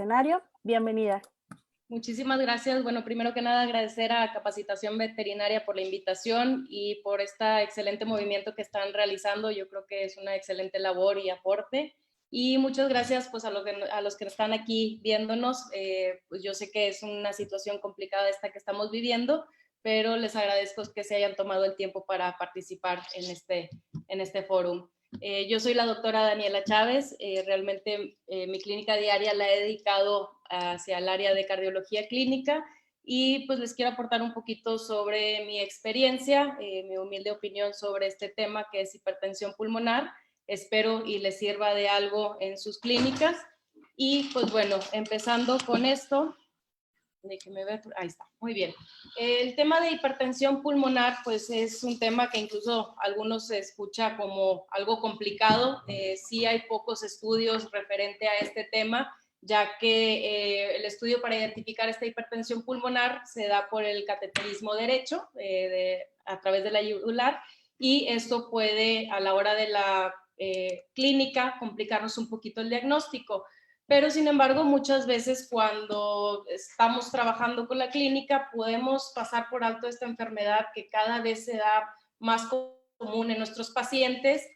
escenario. Bienvenida. Muchísimas gracias. Bueno, primero que nada agradecer a Capacitación Veterinaria por la invitación y por este excelente movimiento que están realizando. Yo creo que es una excelente labor y aporte. Y muchas gracias pues, a los que están aquí viéndonos. Pues yo sé que es una situación complicada esta que estamos viviendo, pero les agradezco que se hayan tomado el tiempo para participar en este fórum. Yo soy la doctora Daniela Chávez, realmente mi clínica diaria la he dedicado hacia el área de cardiología clínica y pues les quiero aportar un poquito sobre mi experiencia, mi humilde opinión sobre este tema que es hipertensión pulmonar. Espero y les sirva de algo en sus clínicas. Y pues bueno, empezando con esto, déjeme ver, ahí está, muy bien. El tema de hipertensión pulmonar, pues es un tema que incluso algunos se escucha como algo complicado. Sí hay pocos estudios referente a este tema, ya que el estudio para identificar esta hipertensión pulmonar se da por el cateterismo derecho, a través de la yugular, y esto puede a la hora de la clínica complicarnos un poquito el diagnóstico. Pero sin embargo, muchas veces cuando estamos trabajando con la clínica podemos pasar por alto esta enfermedad que cada vez se da más común en nuestros pacientes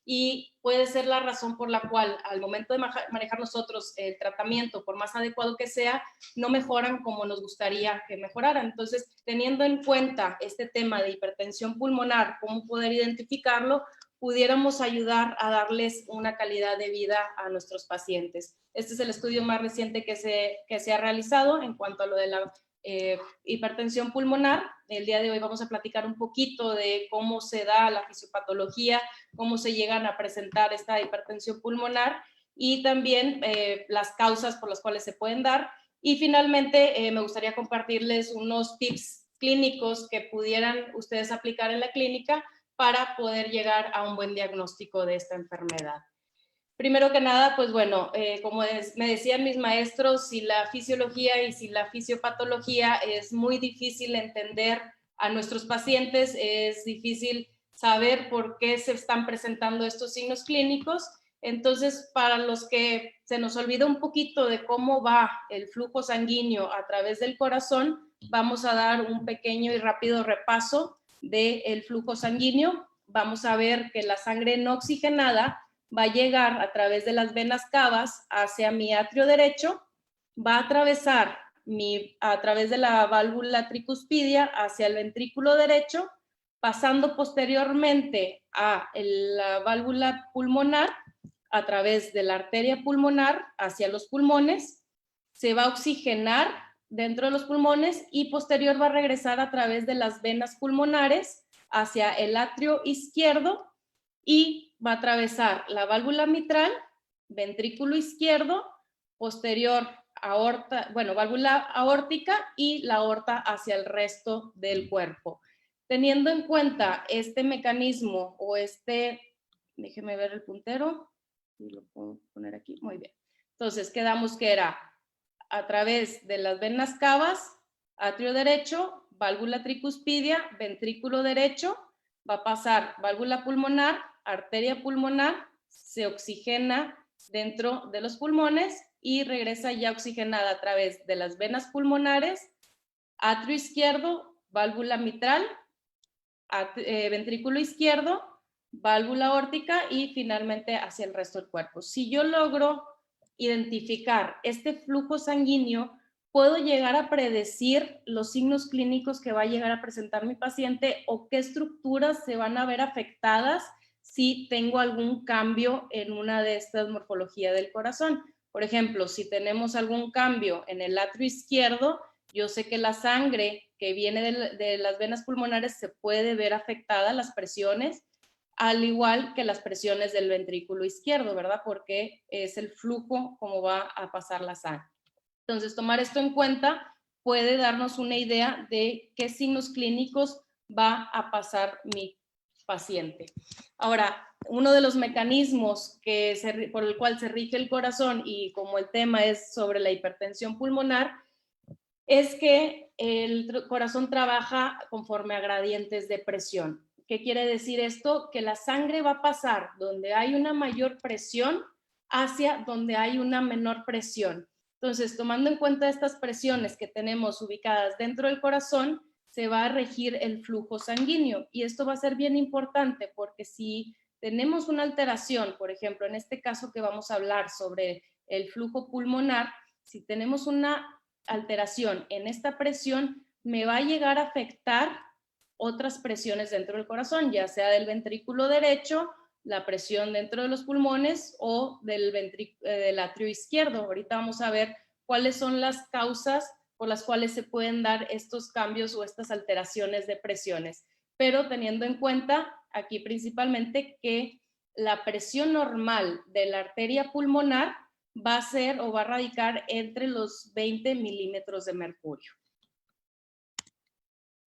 y puede ser la razón por la cual al momento de manejar nosotros el tratamiento, por más adecuado que sea, no mejoran como nos gustaría que mejoraran. Entonces, teniendo en cuenta este tema de hipertensión pulmonar, cómo poder identificarlo, pudiéramos ayudar a darles una calidad de vida a nuestros pacientes. Este es el estudio más reciente que se ha realizado en cuanto a lo de la hipertensión pulmonar. El día de hoy vamos a platicar un poquito de cómo se da la fisiopatología, cómo se llegan a presentar esta hipertensión pulmonar y también las causas por las cuales se pueden dar. Y finalmente me gustaría compartirles unos tips clínicos que pudieran ustedes aplicar en la clínica para poder llegar a un buen diagnóstico de esta enfermedad. Primero que nada, pues bueno, como me decían mis maestros, si la fisiología y si la fisiopatología es muy difícil entender a nuestros pacientes, es difícil saber por qué se están presentando estos signos clínicos. Entonces, para los que se nos olvida un poquito de cómo va el flujo sanguíneo a través del corazón, vamos a dar un pequeño y rápido repaso del flujo sanguíneo. Vamos a ver que la sangre no oxigenada va a llegar a través de las venas cavas hacia mi atrio derecho, va a atravesar a través de la válvula tricuspidia hacia el ventrículo derecho, pasando posteriormente a la válvula pulmonar a través de la arteria pulmonar hacia los pulmones, se va a oxigenar dentro de los pulmones y posterior va a regresar a través de las venas pulmonares hacia el atrio izquierdo y va a atravesar la válvula mitral, ventrículo izquierdo, posterior aorta, bueno, válvula aórtica y la aorta hacia el resto del cuerpo. Teniendo en cuenta este mecanismo o déjeme ver el puntero, y lo puedo poner aquí, muy bien. Entonces quedamos que era a través de las venas cavas, atrio derecho, válvula tricuspidia, ventrículo derecho, va a pasar válvula pulmonar, arteria pulmonar, se oxigena dentro de los pulmones y regresa ya oxigenada a través de las venas pulmonares, atrio izquierdo, válvula mitral, ventrículo izquierdo, válvula aórtica y finalmente hacia el resto del cuerpo. Si yo logro identificar este flujo sanguíneo, puedo llegar a predecir los signos clínicos que va a llegar a presentar mi paciente o qué estructuras se van a ver afectadas si tengo algún cambio en una de estas morfologías del corazón. Por ejemplo, si tenemos algún cambio en el atrio izquierdo, yo sé que la sangre que viene de las venas pulmonares se puede ver afectada, las presiones, al igual que las presiones del ventrículo izquierdo, ¿verdad? Porque es el flujo como va a pasar la sangre. Entonces, tomar esto en cuenta puede darnos una idea de qué signos clínicos va a pasar mi paciente. Ahora, uno de los mecanismos por el cual se rige el corazón y como el tema es sobre la hipertensión pulmonar, es que el corazón trabaja conforme a gradientes de presión. ¿Qué quiere decir esto? Que la sangre va a pasar donde hay una mayor presión, hacia donde hay una menor presión. Entonces, tomando en cuenta estas presiones que tenemos ubicadas dentro del corazón, se va a regir el flujo sanguíneo. Y esto va a ser bien importante porque si tenemos una alteración, por ejemplo, en este caso que vamos a hablar sobre el flujo pulmonar, si tenemos una alteración en esta presión, me va a llegar a afectar otras presiones dentro del corazón, ya sea del ventrículo derecho, la presión dentro de los pulmones o del atrio izquierdo. Ahorita vamos a ver cuáles son las causas por las cuales se pueden dar estos cambios o estas alteraciones de presiones, pero teniendo en cuenta aquí principalmente que la presión normal de la arteria pulmonar va a ser o va a radicar entre los 20 milímetros de mercurio.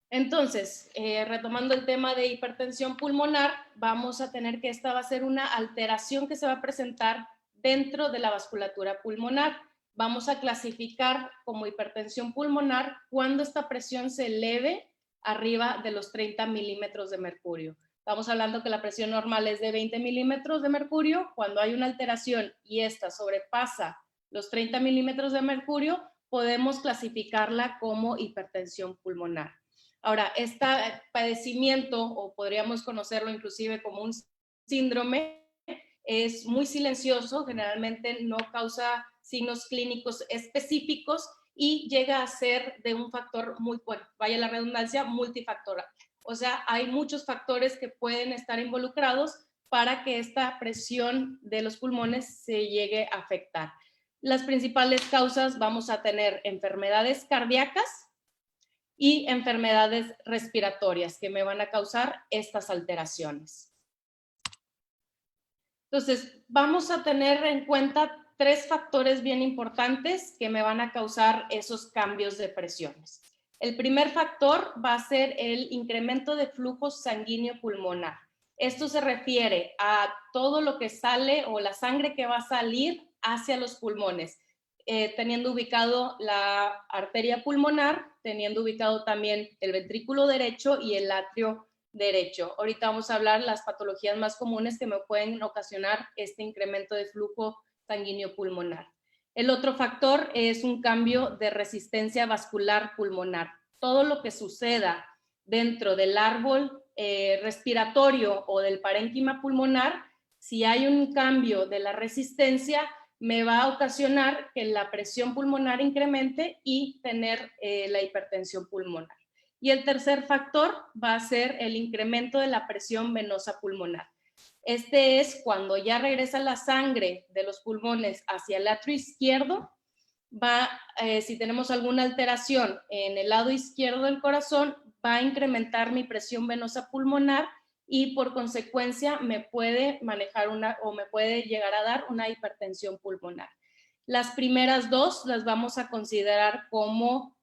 Entonces, retomando el tema de hipertensión pulmonar, vamos a tener que esta va a ser una alteración que se va a presentar dentro de la vasculatura pulmonar. Vamos a clasificar como hipertensión pulmonar cuando esta presión se eleve arriba de los 30 milímetros de mercurio. Estamos hablando que la presión normal es de 20 milímetros de mercurio. Cuando hay una alteración y esta sobrepasa los 30 milímetros de mercurio, podemos clasificarla como hipertensión pulmonar. Ahora, este padecimiento, o podríamos conocerlo inclusive como un síndrome, es muy silencioso, generalmente no causa signos clínicos específicos y llega a ser de un factor muy, bueno, vaya la redundancia, multifactorial. O sea, hay muchos factores que pueden estar involucrados para que esta presión de los pulmones se llegue a afectar. Las principales causas vamos a tener enfermedades cardíacas y enfermedades respiratorias que me van a causar estas alteraciones. Entonces, vamos a tener en cuenta 3 factores bien importantes que me van a causar esos cambios de presiones. El primer factor va a ser el incremento de flujo sanguíneo pulmonar. Esto se refiere a todo lo que sale o la sangre que va a salir hacia los pulmones, teniendo ubicado la arteria pulmonar, teniendo ubicado también el ventrículo derecho y el atrio derecho. Ahorita vamos a hablar las patologías más comunes que me pueden ocasionar este incremento de flujo sanguíneo pulmonar. El otro factor es un cambio de resistencia vascular pulmonar. Todo lo que suceda dentro del árbol respiratorio o del parénquima pulmonar, si hay un cambio de la resistencia, me va a ocasionar que la presión pulmonar incremente y tener la hipertensión pulmonar. Y el tercer factor va a ser el incremento de la presión venosa pulmonar. Este es cuando ya regresa la sangre de los pulmones hacia el atrio izquierdo, si tenemos alguna alteración en el lado izquierdo del corazón, va a incrementar mi presión venosa pulmonar y por consecuencia me puede manejar me puede llegar a dar una hipertensión pulmonar. Las primeras 2 las vamos a considerar como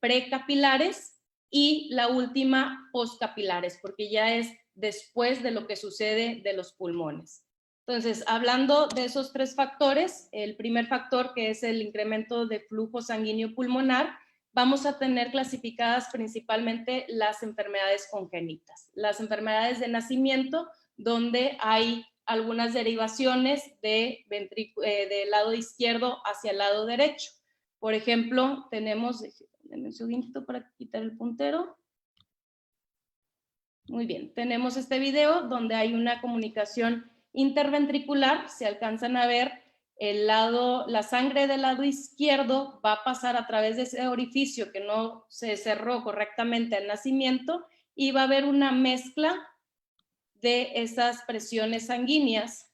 precapilares y la última postcapilares, porque ya es después de lo que sucede de los pulmones. Entonces, hablando de esos 3 factores, el primer factor, que es el incremento de flujo sanguíneo pulmonar, vamos a tener clasificadas principalmente las enfermedades congénitas, las enfermedades de nacimiento, donde hay algunas derivaciones del lado izquierdo hacia el lado derecho. Por ejemplo, tenemos, denme un segundito para quitar el puntero. Muy bien, tenemos este video donde hay una comunicación interventricular. Se alcanzan a ver la sangre del lado izquierdo va a pasar a través de ese orificio que no se cerró correctamente al nacimiento y va a haber una mezcla de esas presiones sanguíneas.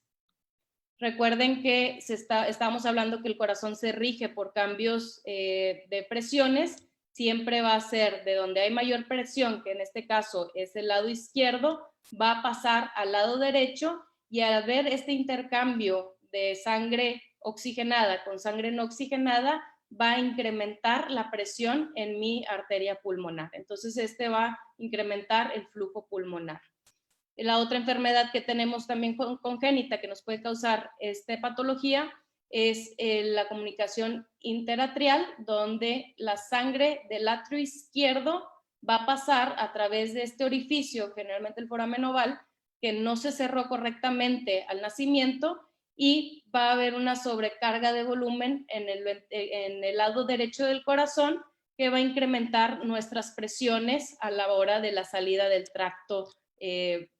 Recuerden que estamos hablando que el corazón se rige por cambios de presiones. Siempre va a ser de donde hay mayor presión, que en este caso es el lado izquierdo, va a pasar al lado derecho y al ver este intercambio de sangre oxigenada con sangre no oxigenada, va a incrementar la presión en mi arteria pulmonar. Entonces, va a incrementar el flujo pulmonar. La otra enfermedad que tenemos también congénita que nos puede causar esta patología es la comunicación interatrial, donde la sangre del atrio izquierdo va a pasar a través de este orificio, generalmente el foramen oval, que no se cerró correctamente al nacimiento y va a haber una sobrecarga de volumen en el lado derecho del corazón que va a incrementar nuestras presiones a la hora de la salida del tracto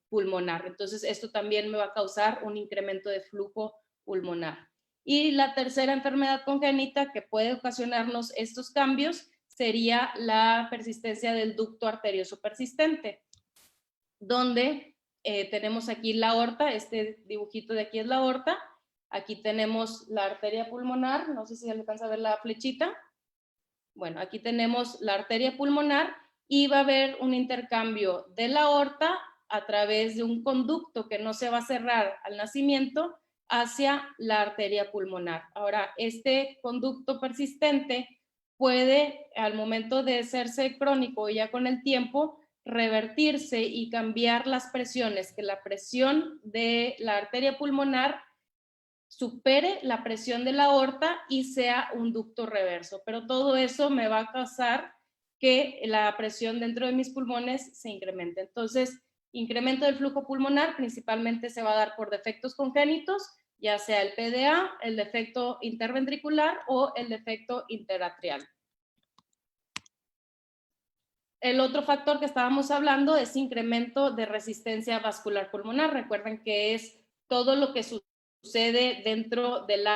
pulmonar. Entonces, esto también me va a causar un incremento de flujo pulmonar. Y la tercera enfermedad congénita que puede ocasionarnos estos cambios sería la persistencia del ducto arterioso persistente, donde tenemos aquí la aorta, este dibujito de aquí es la aorta, aquí tenemos la arteria pulmonar, no sé si se alcanza a ver la flechita. Bueno, aquí tenemos la arteria pulmonar y va a haber un intercambio de la aorta a través de un conducto que no se va a cerrar al nacimiento hacia la arteria pulmonar. Ahora, este conducto persistente puede, al momento de hacerse crónico ya con el tiempo, revertirse y cambiar las presiones, que la presión de la arteria pulmonar supere la presión de la aorta y sea un ducto reverso. Pero todo eso me va a causar que la presión dentro de mis pulmones se incremente. Entonces, incremento del flujo pulmonar principalmente se va a dar por defectos congénitos, ya sea el PDA, el defecto interventricular o el defecto interatrial. El otro factor que estábamos hablando es incremento de resistencia vascular pulmonar. Recuerden que es todo lo que sucede dentro del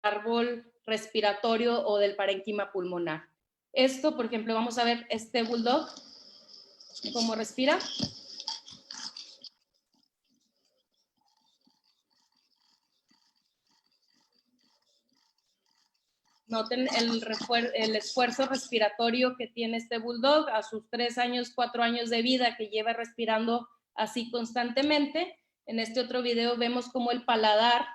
árbol respiratorio o del parénquima pulmonar. Esto, por ejemplo, vamos a ver este bulldog, cómo respira. Noten el esfuerzo respiratorio que tiene este bulldog a sus 3 años, 4 años de vida que lleva respirando así constantemente. En este otro video vemos cómo el paladar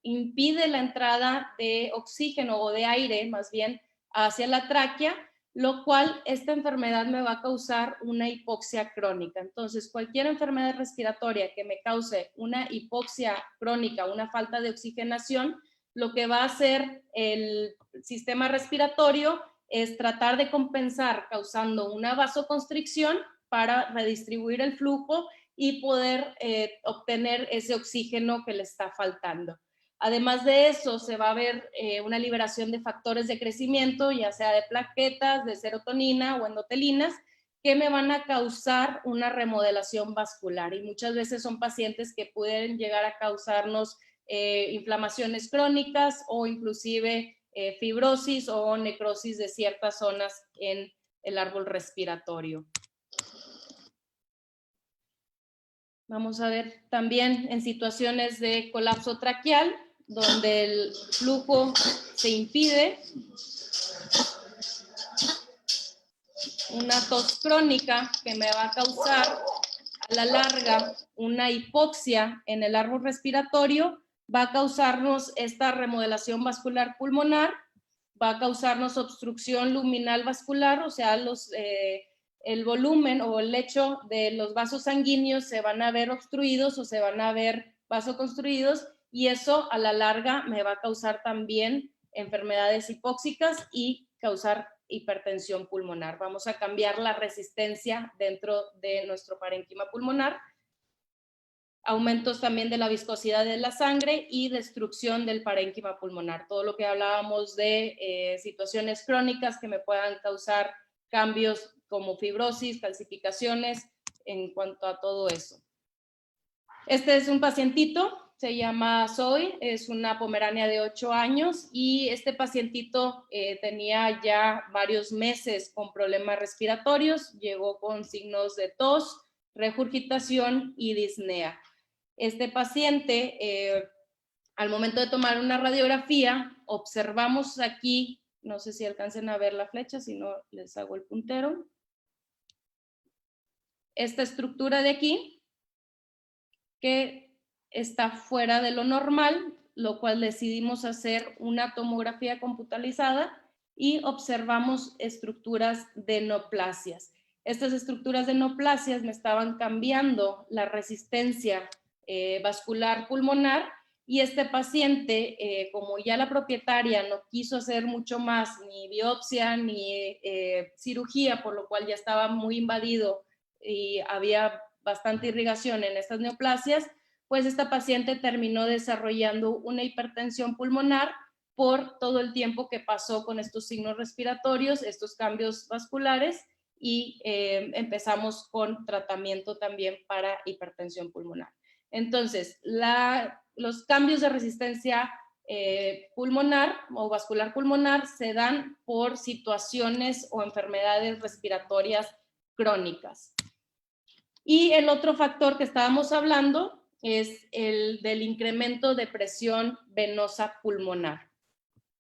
impide la entrada de oxígeno o de aire, más bien, hacia la tráquea, lo cual esta enfermedad me va a causar una hipoxia crónica. Entonces, cualquier enfermedad respiratoria que me cause una hipoxia crónica, una falta de oxigenación, lo que va a hacer el sistema respiratorio es tratar de compensar causando una vasoconstricción para redistribuir el flujo y poder obtener ese oxígeno que le está faltando. Además de eso, se va a ver una liberación de factores de crecimiento, ya sea de plaquetas, de serotonina o endotelinas, que me van a causar una remodelación vascular. Y muchas veces son pacientes que pueden llegar a causarnos inflamaciones crónicas o inclusive fibrosis o necrosis de ciertas zonas en el árbol respiratorio. Vamos a ver también en situaciones de colapso traqueal, donde el flujo se impide, una tos crónica que me va a causar a la larga una hipoxia en el árbol respiratorio, va a causarnos esta remodelación vascular pulmonar, va a causarnos obstrucción luminal vascular, o sea, el volumen o el lecho de los vasos sanguíneos se van a ver obstruidos o se van a ver vasoconstruidos, y eso a la larga me va a causar también enfermedades hipóxicas y causar hipertensión pulmonar. Vamos a cambiar la resistencia dentro de nuestro parénquima pulmonar. Aumentos también de la viscosidad de la sangre y destrucción del parénquima pulmonar. Todo lo que hablábamos de situaciones crónicas que me puedan causar cambios como fibrosis, calcificaciones, en cuanto a todo eso. Este es un pacientito, se llama Zoe, es una pomerania de 8 años y este pacientito tenía ya varios meses con problemas respiratorios, llegó con signos de tos, regurgitación y disnea. Este paciente, al momento de tomar una radiografía, observamos aquí, no sé si alcancen a ver la flecha, si no les hago el puntero, esta estructura de aquí, que está fuera de lo normal, lo cual decidimos hacer una tomografía computarizada y observamos estructuras de neoplasias. Estas estructuras de neoplasias me estaban cambiando la resistencia vascular pulmonar, y este paciente, como ya la propietaria no quiso hacer mucho más, ni biopsia ni cirugía, por lo cual ya estaba muy invadido y había bastante irrigación en estas neoplasias, pues esta paciente terminó desarrollando una hipertensión pulmonar por todo el tiempo que pasó con estos signos respiratorios, estos cambios vasculares, y empezamos con tratamiento también para hipertensión pulmonar. Entonces, los cambios de resistencia pulmonar o vascular pulmonar se dan por situaciones o enfermedades respiratorias crónicas. Y el otro factor que estábamos hablando es el del incremento de presión venosa pulmonar.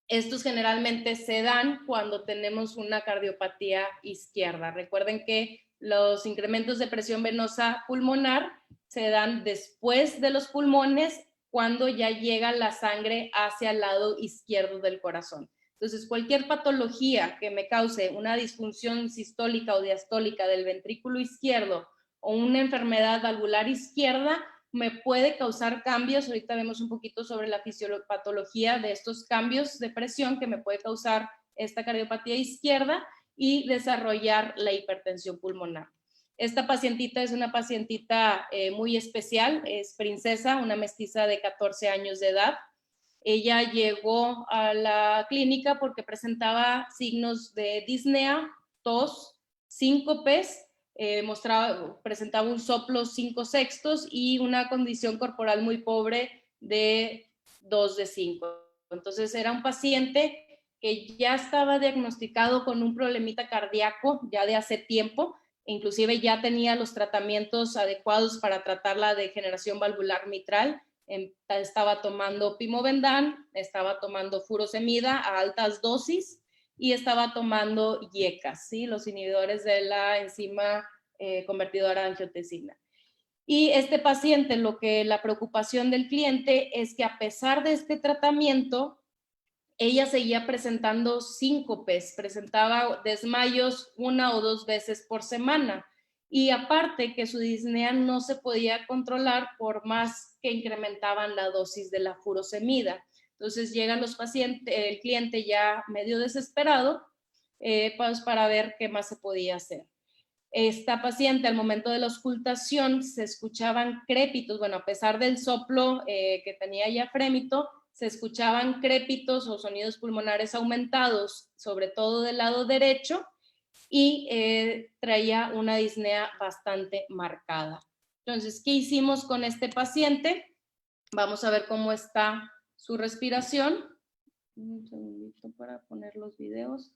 Estos generalmente se dan cuando tenemos una cardiopatía izquierda. Recuerden que los incrementos de presión venosa pulmonar se dan después de los pulmones, cuando ya llega la sangre hacia el lado izquierdo del corazón. Entonces, cualquier patología que me cause una disfunción sistólica o diastólica del ventrículo izquierdo o una enfermedad valvular izquierda me puede causar cambios. Ahorita vemos un poquito sobre la fisiopatología de estos cambios de presión que me puede causar esta cardiopatía izquierda y desarrollar la hipertensión pulmonar. Esta pacientita es una pacientita muy especial, es princesa, una mestiza de 14 años de edad. Ella llegó a la clínica porque presentaba signos de disnea, tos, síncopes, presentaba un soplo 5/6 y una condición corporal muy pobre de 2 de 5. Entonces era un paciente que ya estaba diagnosticado con un problemita cardíaco ya de hace tiempo, inclusive ya tenía los tratamientos adecuados para tratar la degeneración valvular mitral. Estaba tomando Pimobendan, estaba tomando furosemida a altas dosis y estaba tomando IECAS, ¿sí? Los inhibidores de la enzima convertidora de angiotensina. Y este paciente, la preocupación del cliente es que a pesar de este tratamiento, ella seguía presentando síncopes, presentaba desmayos 1 o 2 veces por semana. Y aparte que su disnea no se podía controlar por más que incrementaban la dosis de la furosemida. Entonces llegan los pacientes, el cliente ya medio desesperado, pues para ver qué más se podía hacer. Esta paciente, al momento de la auscultación, se escuchaban crépitos, bueno, a pesar del soplo que tenía ya frémito, se escuchaban crépitos o sonidos pulmonares aumentados, sobre todo del lado derecho, y traía una disnea bastante marcada. Entonces, ¿qué hicimos con este paciente? Vamos a ver cómo está su respiración. Un segundito para poner los videos.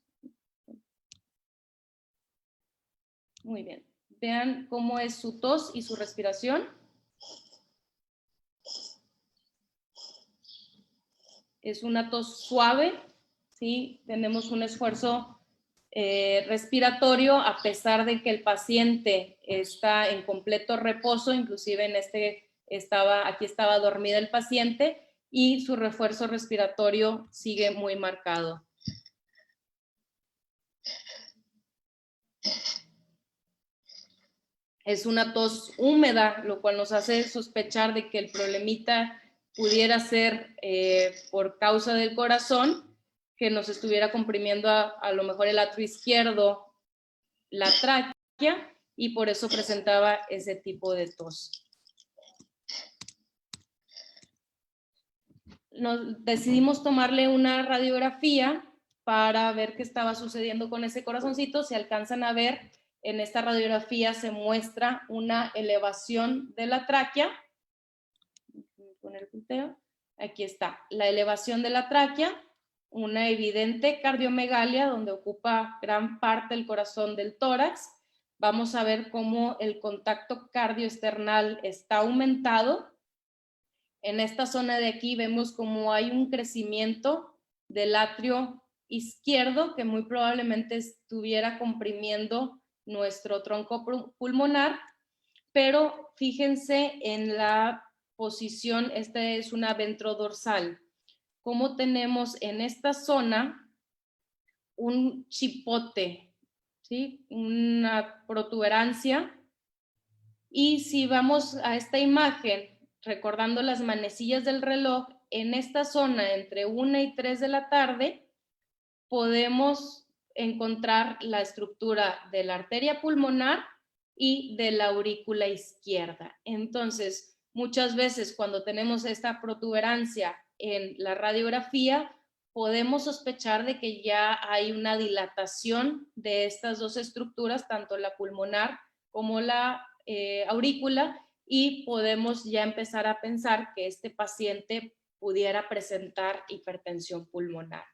Muy bien. Vean cómo es su tos y su respiración. Es una tos suave, ¿sí? Tenemos un esfuerzo respiratorio a pesar de que el paciente está en completo reposo, inclusive aquí estaba dormida el paciente y su refuerzo respiratorio sigue muy marcado. Es una tos húmeda, lo cual nos hace sospechar de que el problemita pudiera ser por causa del corazón, que nos estuviera comprimiendo a lo mejor el atrio izquierdo, la tráquea, y por eso presentaba ese tipo de tos. Decidimos tomarle una radiografía para ver qué estaba sucediendo con ese corazoncito. Si alcanzan a ver, en esta radiografía se muestra una elevación de la tráquea. Poner punteo. Aquí está, la elevación de la tráquea, una evidente cardiomegalia donde ocupa gran parte del corazón del tórax. Vamos a ver cómo el contacto cardioesternal está aumentado. En esta zona de aquí vemos cómo hay un crecimiento del atrio izquierdo que muy probablemente estuviera comprimiendo nuestro tronco pulmonar, pero fíjense en la posición, esta es una ventrodorsal, como tenemos en esta zona un chipote, ¿sí? Una protuberancia, y si vamos a esta imagen, recordando las manecillas del reloj, en esta zona entre 1 y 3 de la tarde, podemos encontrar la estructura de la arteria pulmonar y de la aurícula izquierda. Entonces, Muchas veces cuando tenemos esta protuberancia en la radiografía, podemos sospechar de que ya hay una dilatación de estas dos estructuras, tanto la pulmonar como la aurícula, y podemos ya empezar a pensar que este paciente pudiera presentar hipertensión pulmonar.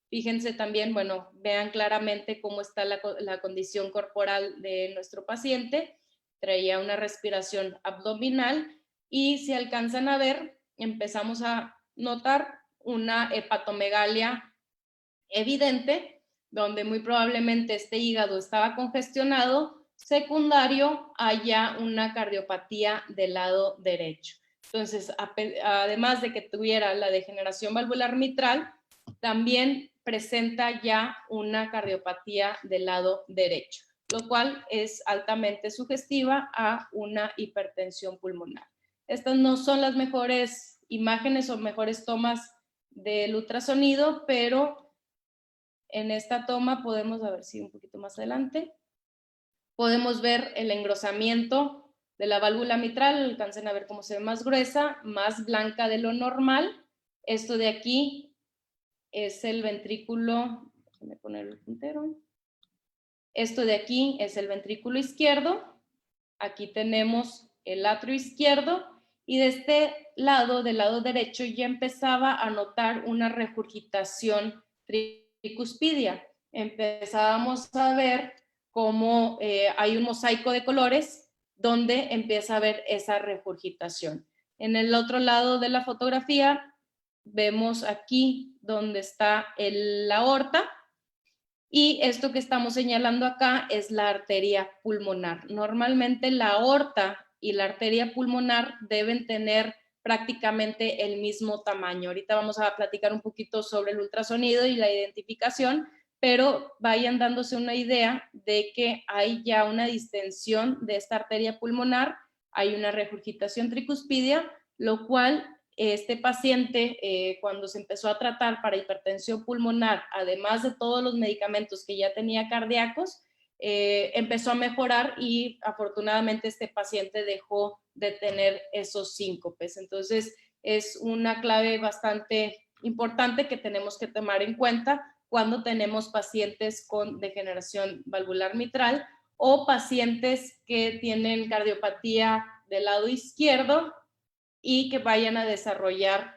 Fíjense también, bueno, vean claramente cómo está la condición corporal de nuestro paciente. Traía una respiración abdominal y si alcanzan a ver, empezamos a notar una hepatomegalia evidente, donde muy probablemente este hígado estaba congestionado, secundario haya una cardiopatía del lado derecho. Entonces, además de que tuviera la degeneración valvular mitral, también presenta ya una cardiopatía del lado derecho, lo cual es altamente sugestiva a una hipertensión pulmonar. Estas no son las mejores imágenes o mejores tomas del ultrasonido, pero en esta toma podemos, a ver si un poquito más adelante, podemos ver el engrosamiento de la válvula mitral, alcancen a ver cómo se ve más gruesa, más blanca de lo normal. Esto de aquí es el ventrículo, déjame poner el puntero. Esto de aquí es el ventrículo izquierdo, aquí tenemos el atrio izquierdo, y de este lado, del lado derecho, ya empezaba a notar una regurgitación tricuspidia. Empezábamos a ver cómo hay un mosaico de colores donde empieza a ver esa regurgitación. En el otro lado de la fotografía vemos aquí donde está la aorta, y esto que estamos señalando acá es la arteria pulmonar. Normalmente la aorta y la arteria pulmonar deben tener prácticamente el mismo tamaño. Ahorita vamos a platicar un poquito sobre el ultrasonido y la identificación, pero vayan dándose una idea de que hay ya una distensión de esta arteria pulmonar, hay una regurgitación tricuspidia, lo cual este paciente, cuando se empezó a tratar para hipertensión pulmonar, además de todos los medicamentos que ya tenía cardíacos, empezó a mejorar y afortunadamente este paciente dejó de tener esos síncopes. Entonces, es una clave bastante importante que tenemos que tomar en cuenta cuando tenemos pacientes con degeneración valvular mitral o pacientes que tienen cardiopatía del lado izquierdo y que vayan a desarrollar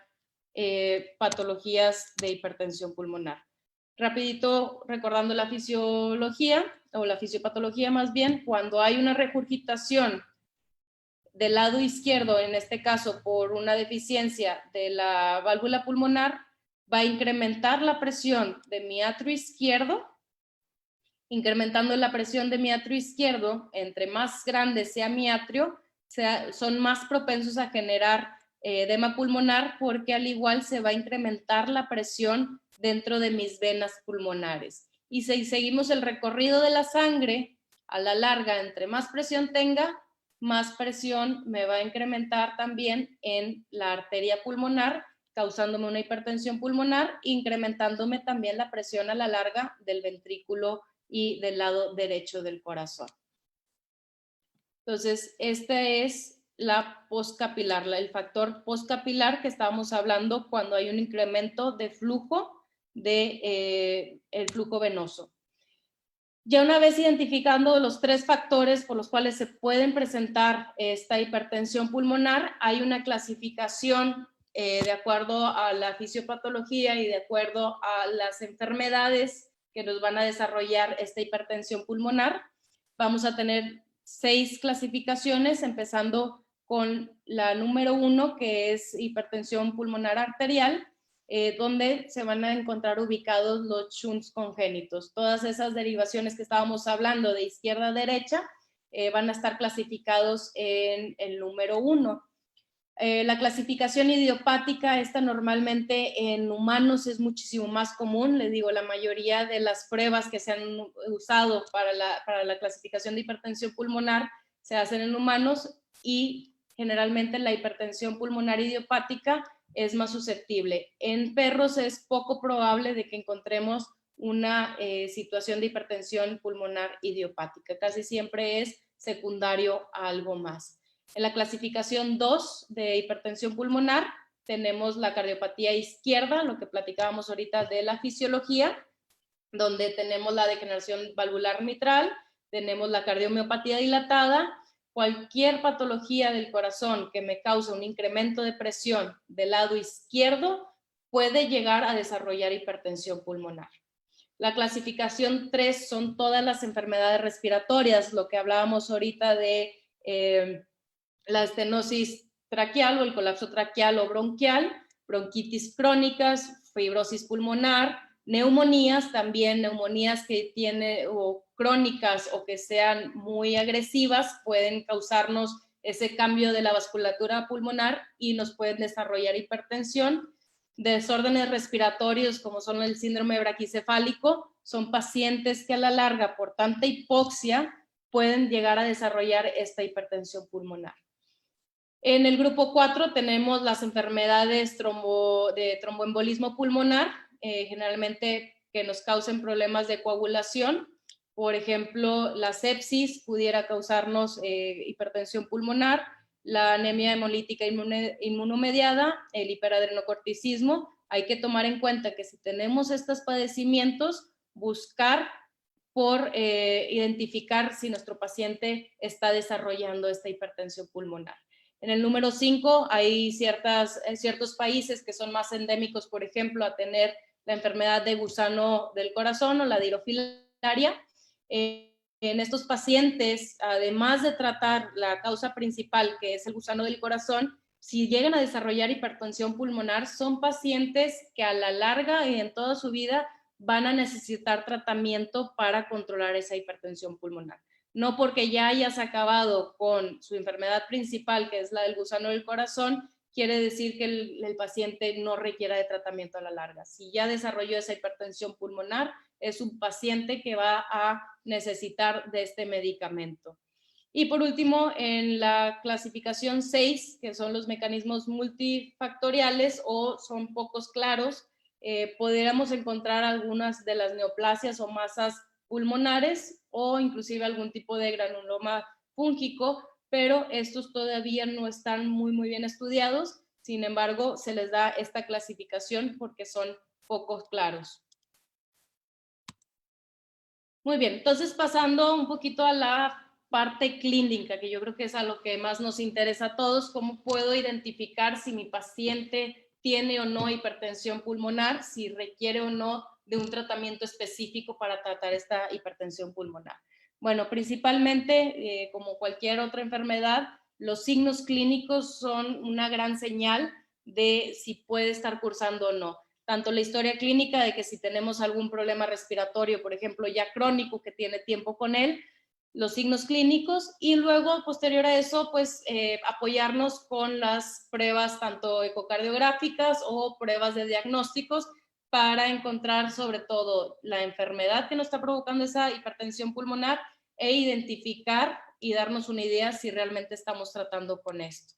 patologías de hipertensión pulmonar. Rapidito, recordando la fisiología, o la fisiopatología más bien, cuando hay una regurgitación del lado izquierdo, en este caso por una deficiencia de la válvula pulmonar, va a incrementar la presión de mi atrio izquierdo. Incrementando la presión de mi atrio izquierdo, entre más grande sea mi atrio, son más propensos a generar edema pulmonar, porque al igual se va a incrementar la presión dentro de mis venas pulmonares. Y si seguimos el recorrido de la sangre, a la larga, entre más presión tenga, más presión me va a incrementar también en la arteria pulmonar, causándome una hipertensión pulmonar, incrementándome también la presión a la larga del ventrículo y del lado derecho del corazón. Entonces, este es la postcapilar, el factor postcapilar que estábamos hablando cuando hay un incremento de flujo el flujo venoso. Ya una vez identificando los tres factores por los cuales se pueden presentar esta hipertensión pulmonar, hay una clasificación de acuerdo a la fisiopatología y de acuerdo a las enfermedades que nos van a desarrollar esta hipertensión pulmonar. Vamos a tener 6 clasificaciones, empezando con la número 1, que es hipertensión pulmonar arterial, donde se van a encontrar ubicados los shunts congénitos. Todas esas derivaciones que estábamos hablando de izquierda a derecha van a estar clasificados en el número 1. La clasificación idiopática, esta normalmente en humanos es muchísimo más común. Les digo, la mayoría de las pruebas que se han usado para la clasificación de hipertensión pulmonar se hacen en humanos, y generalmente la hipertensión pulmonar idiopática es más susceptible. En perros es poco probable de que encontremos una situación de hipertensión pulmonar idiopática. Casi siempre es secundario a algo más. En la clasificación 2 de hipertensión pulmonar tenemos la cardiopatía izquierda, lo que platicábamos ahorita de la fisiología, donde tenemos la degeneración valvular mitral, tenemos la cardiomiopatía dilatada, cualquier patología del corazón que me cause un incremento de presión del lado izquierdo puede llegar a desarrollar hipertensión pulmonar. La clasificación 3 son todas las enfermedades respiratorias, lo que hablábamos ahorita de la estenosis traqueal o el colapso traqueal o bronquial, bronquitis crónicas, fibrosis pulmonar, neumonías, también neumonías que tienen o crónicas o que sean muy agresivas pueden causarnos ese cambio de la vasculatura pulmonar y nos pueden desarrollar hipertensión. Desórdenes respiratorios como son el síndrome braquicefálico son pacientes que a la larga por tanta hipoxia pueden llegar a desarrollar esta hipertensión pulmonar. En el grupo 4 tenemos las enfermedades de tromboembolismo pulmonar, generalmente que nos causen problemas de coagulación. Por ejemplo, la sepsis pudiera causarnos hipertensión pulmonar, la anemia hemolítica inmunomediada, el hiperadrenocorticismo. Hay que tomar en cuenta que si tenemos estos padecimientos, buscar por identificar si nuestro paciente está desarrollando esta hipertensión pulmonar. En el número 5 hay ciertos países que son más endémicos, por ejemplo, a tener la enfermedad de gusano del corazón o la dirofilaria. En estos pacientes, además de tratar la causa principal, que es el gusano del corazón, si llegan a desarrollar hipertensión pulmonar, son pacientes que a la larga y en toda su vida van a necesitar tratamiento para controlar esa hipertensión pulmonar. No porque ya hayas acabado con su enfermedad principal, que es la del gusano del corazón, quiere decir que el paciente no requiera de tratamiento a la larga. Si ya desarrolló esa hipertensión pulmonar, es un paciente que va a necesitar de este medicamento. Y por último, en la clasificación 6, que son los mecanismos multifactoriales o son pocos claros, podríamos encontrar algunas de las neoplasias o masas pulmonares o inclusive algún tipo de granuloma fúngico, pero estos todavía no están muy bien estudiados. Sin embargo, se les da esta clasificación porque son pocos claros. Muy bien, entonces pasando un poquito a la parte clínica, que yo creo que es a lo que más nos interesa a todos, cómo puedo identificar si mi paciente tiene o no hipertensión pulmonar, si requiere o no de un tratamiento específico para tratar esta hipertensión pulmonar. Bueno, principalmente, como cualquier otra enfermedad, los signos clínicos son una gran señal de si puede estar cursando o no. Tanto la historia clínica de que si tenemos algún problema respiratorio, por ejemplo, ya crónico, que tiene tiempo con él, los signos clínicos, y luego, posterior a eso, pues apoyarnos con las pruebas tanto ecocardiográficas o pruebas de diagnósticos para encontrar sobre todo la enfermedad que nos está provocando esa hipertensión pulmonar e identificar y darnos una idea si realmente estamos tratando con esto.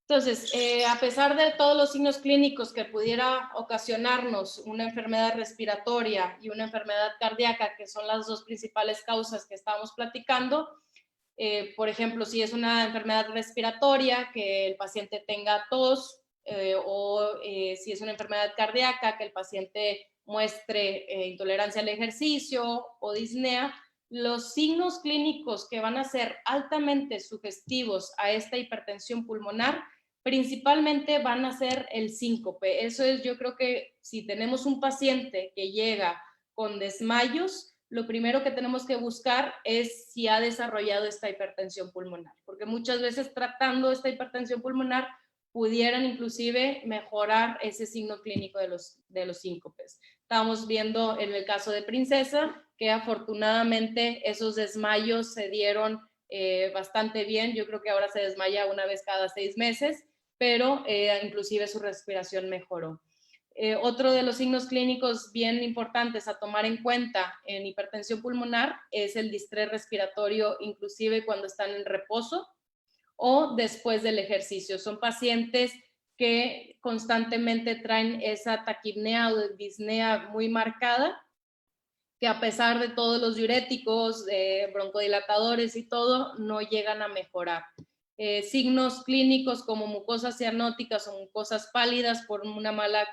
Entonces, a pesar de todos los signos clínicos que pudiera ocasionarnos una enfermedad respiratoria y una enfermedad cardíaca, que son las dos principales causas que estamos platicando, por ejemplo, si es una enfermedad respiratoria, que el paciente tenga tos, o si es una enfermedad cardíaca, que el paciente muestre intolerancia al ejercicio o disnea, los signos clínicos que van a ser altamente sugestivos a esta hipertensión pulmonar principalmente van a ser el síncope. Eso es, yo creo que si tenemos un paciente que llega con desmayos, lo primero que tenemos que buscar es si ha desarrollado esta hipertensión pulmonar, porque muchas veces tratando esta hipertensión pulmonar pudieran inclusive mejorar ese signo clínico de los síncopes. Estamos viendo en el caso de Princesa que afortunadamente esos desmayos se dieron bastante bien. Yo creo que ahora se desmaya una vez cada 6 meses, pero inclusive su respiración mejoró. Otro de los signos clínicos bien importantes a tomar en cuenta en hipertensión pulmonar es el distrés respiratorio, inclusive cuando están en reposo o después del ejercicio. Son pacientes que constantemente traen esa taquipnea o disnea muy marcada, que a pesar de todos los diuréticos, broncodilatadores y todo, no llegan a mejorar. signos clínicos como mucosas cianóticas o mucosas pálidas por una mala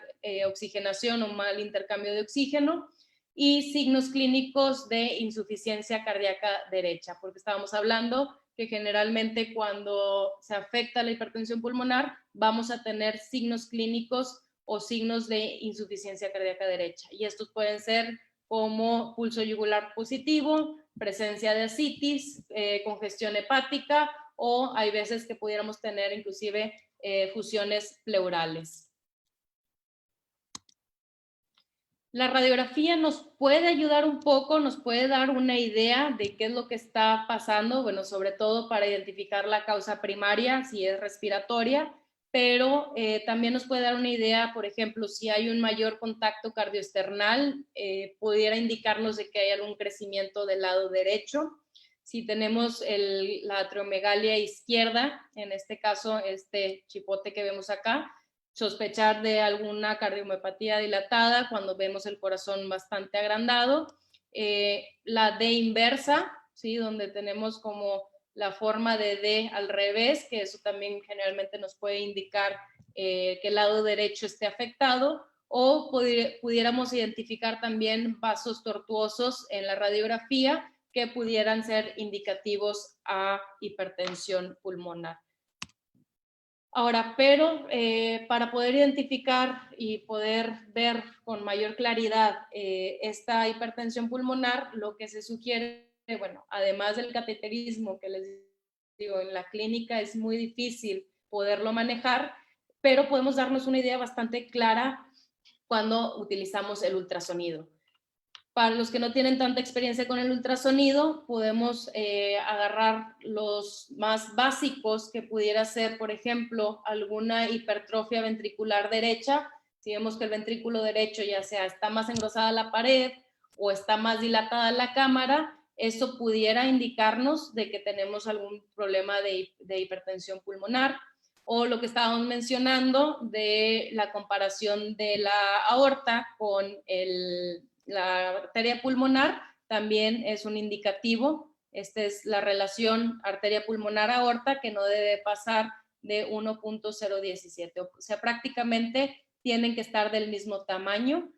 oxigenación o mal intercambio de oxígeno, y signos clínicos de insuficiencia cardíaca derecha, porque estábamos hablando que generalmente cuando se afecta la hipertensión pulmonar vamos a tener signos clínicos o signos de insuficiencia cardíaca derecha, y estos pueden ser como pulso yugular positivo, presencia de ascitis, congestión hepática, o hay veces que pudiéramos tener inclusive fusiones pleurales. La radiografía nos puede ayudar un poco, nos puede dar una idea de qué es lo que está pasando, bueno, sobre todo para identificar la causa primaria, si es respiratoria, pero también nos puede dar una idea, por ejemplo, si hay un mayor contacto cardioesternal, pudiera indicarnos de que hay algún crecimiento del lado derecho. Si tenemos la atriomegalia izquierda, en este caso este chipote que vemos acá, sospechar de alguna cardiomiopatía dilatada cuando vemos el corazón bastante agrandado. La D inversa, ¿sí? Donde tenemos como la forma de D al revés, que eso también generalmente nos puede indicar que el lado derecho esté afectado, o pudiéramos identificar también vasos tortuosos en la radiografía que pudieran ser indicativos a hipertensión pulmonar. Ahora, pero para poder identificar y poder ver con mayor claridad esta hipertensión pulmonar, lo que se sugiere, bueno, además del cateterismo, que les digo, en la clínica es muy difícil poderlo manejar, pero podemos darnos una idea bastante clara cuando utilizamos el ultrasonido. Para los que no tienen tanta experiencia con el ultrasonido, podemos agarrar los más básicos, que pudiera ser, por ejemplo, alguna hipertrofia ventricular derecha. Si vemos que el ventrículo derecho ya sea está más engrosada la pared o está más dilatada la cámara, eso pudiera indicarnos de que tenemos algún problema de hipertensión pulmonar. O lo que estábamos mencionando de la comparación de la aorta con la arteria pulmonar, también es un indicativo. Esta es la relación arteria pulmonar-aorta, que no debe pasar de 1.017. O sea, prácticamente tienen que estar del mismo tamaño,